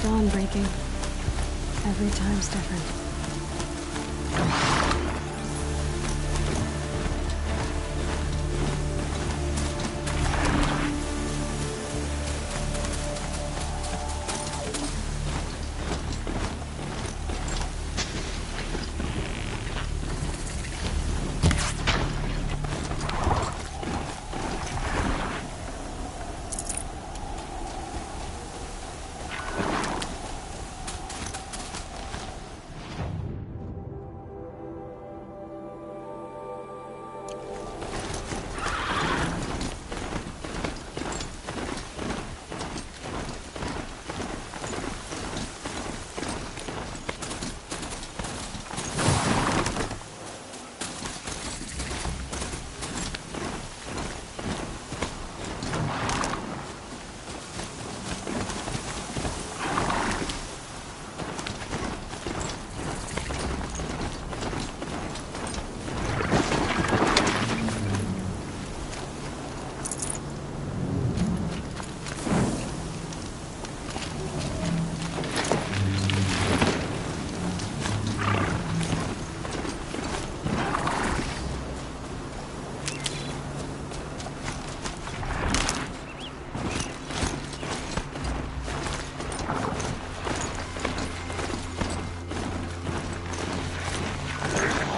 dawn breaking. Every time's different.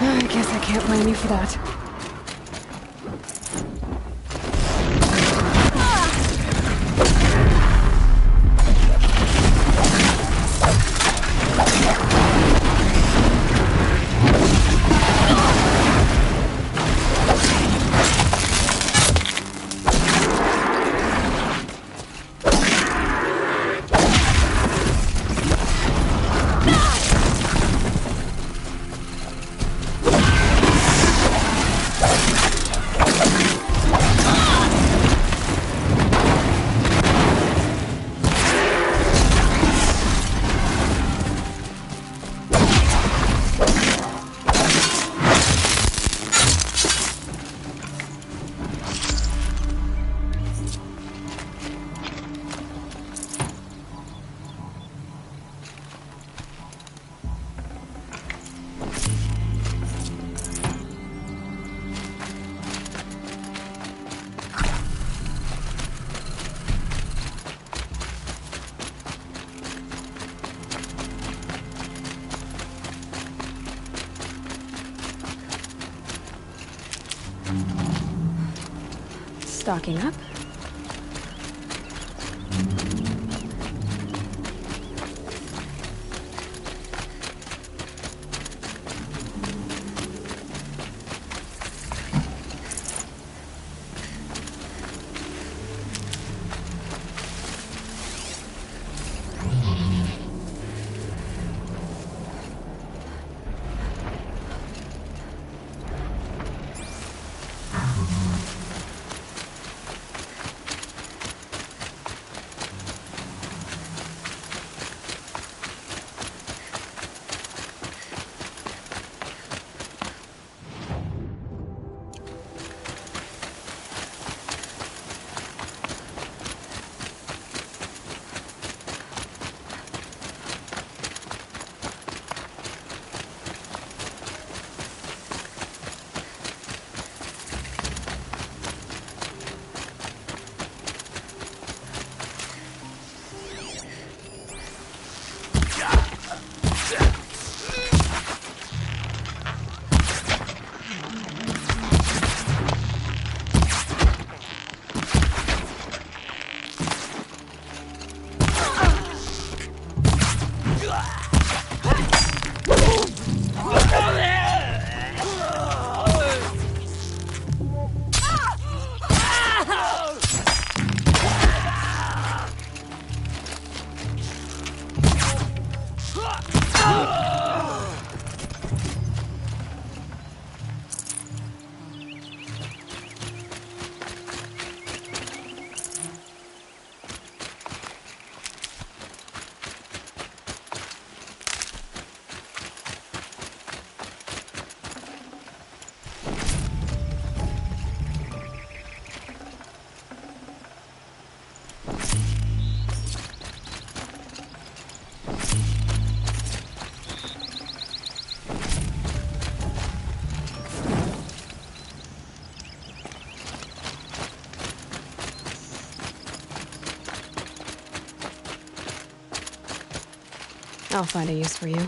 I guess I can't blame you for that. Stocking up. I'll find a use for you.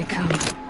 I come.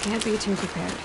Can't be too prepared.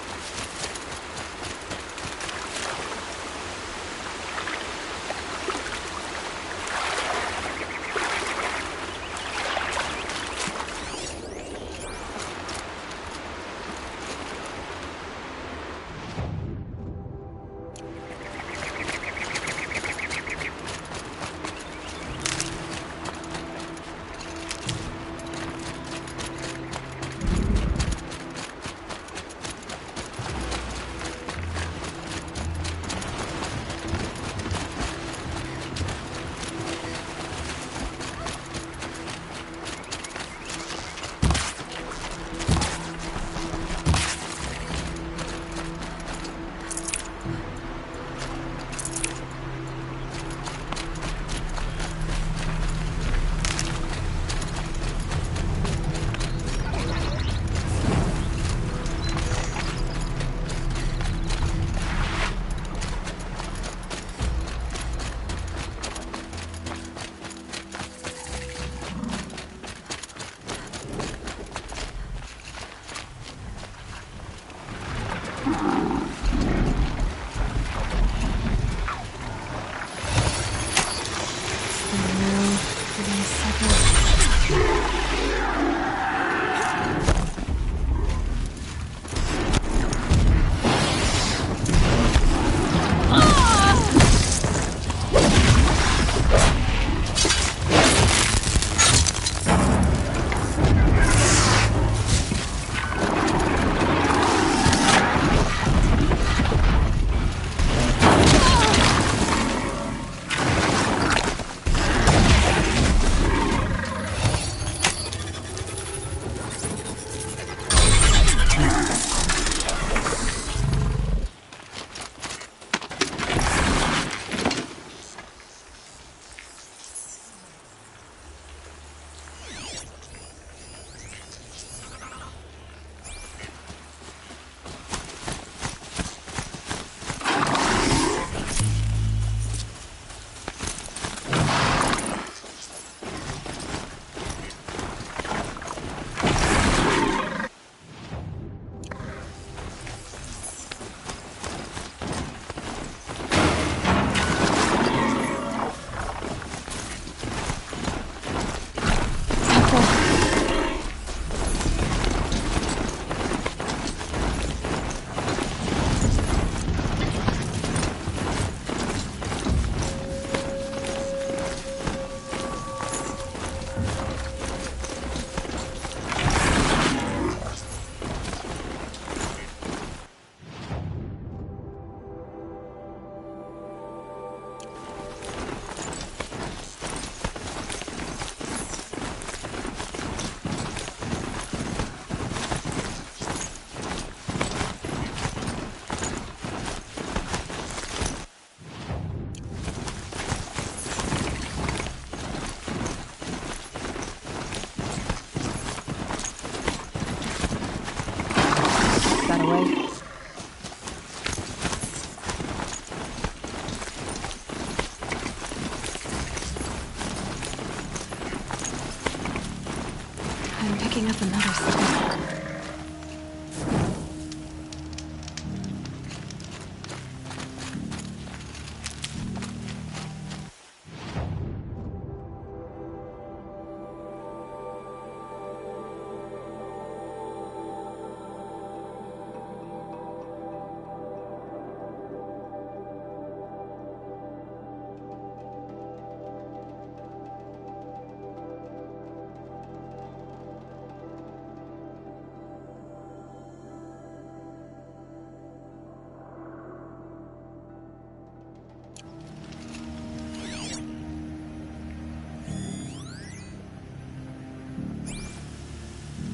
Picking up another signal.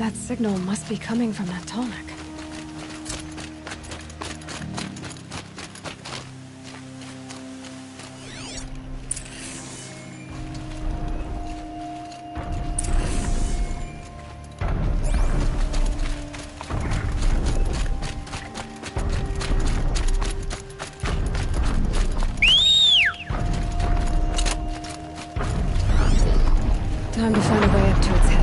That signal must be coming from that tonic. Time to find a way up to its head.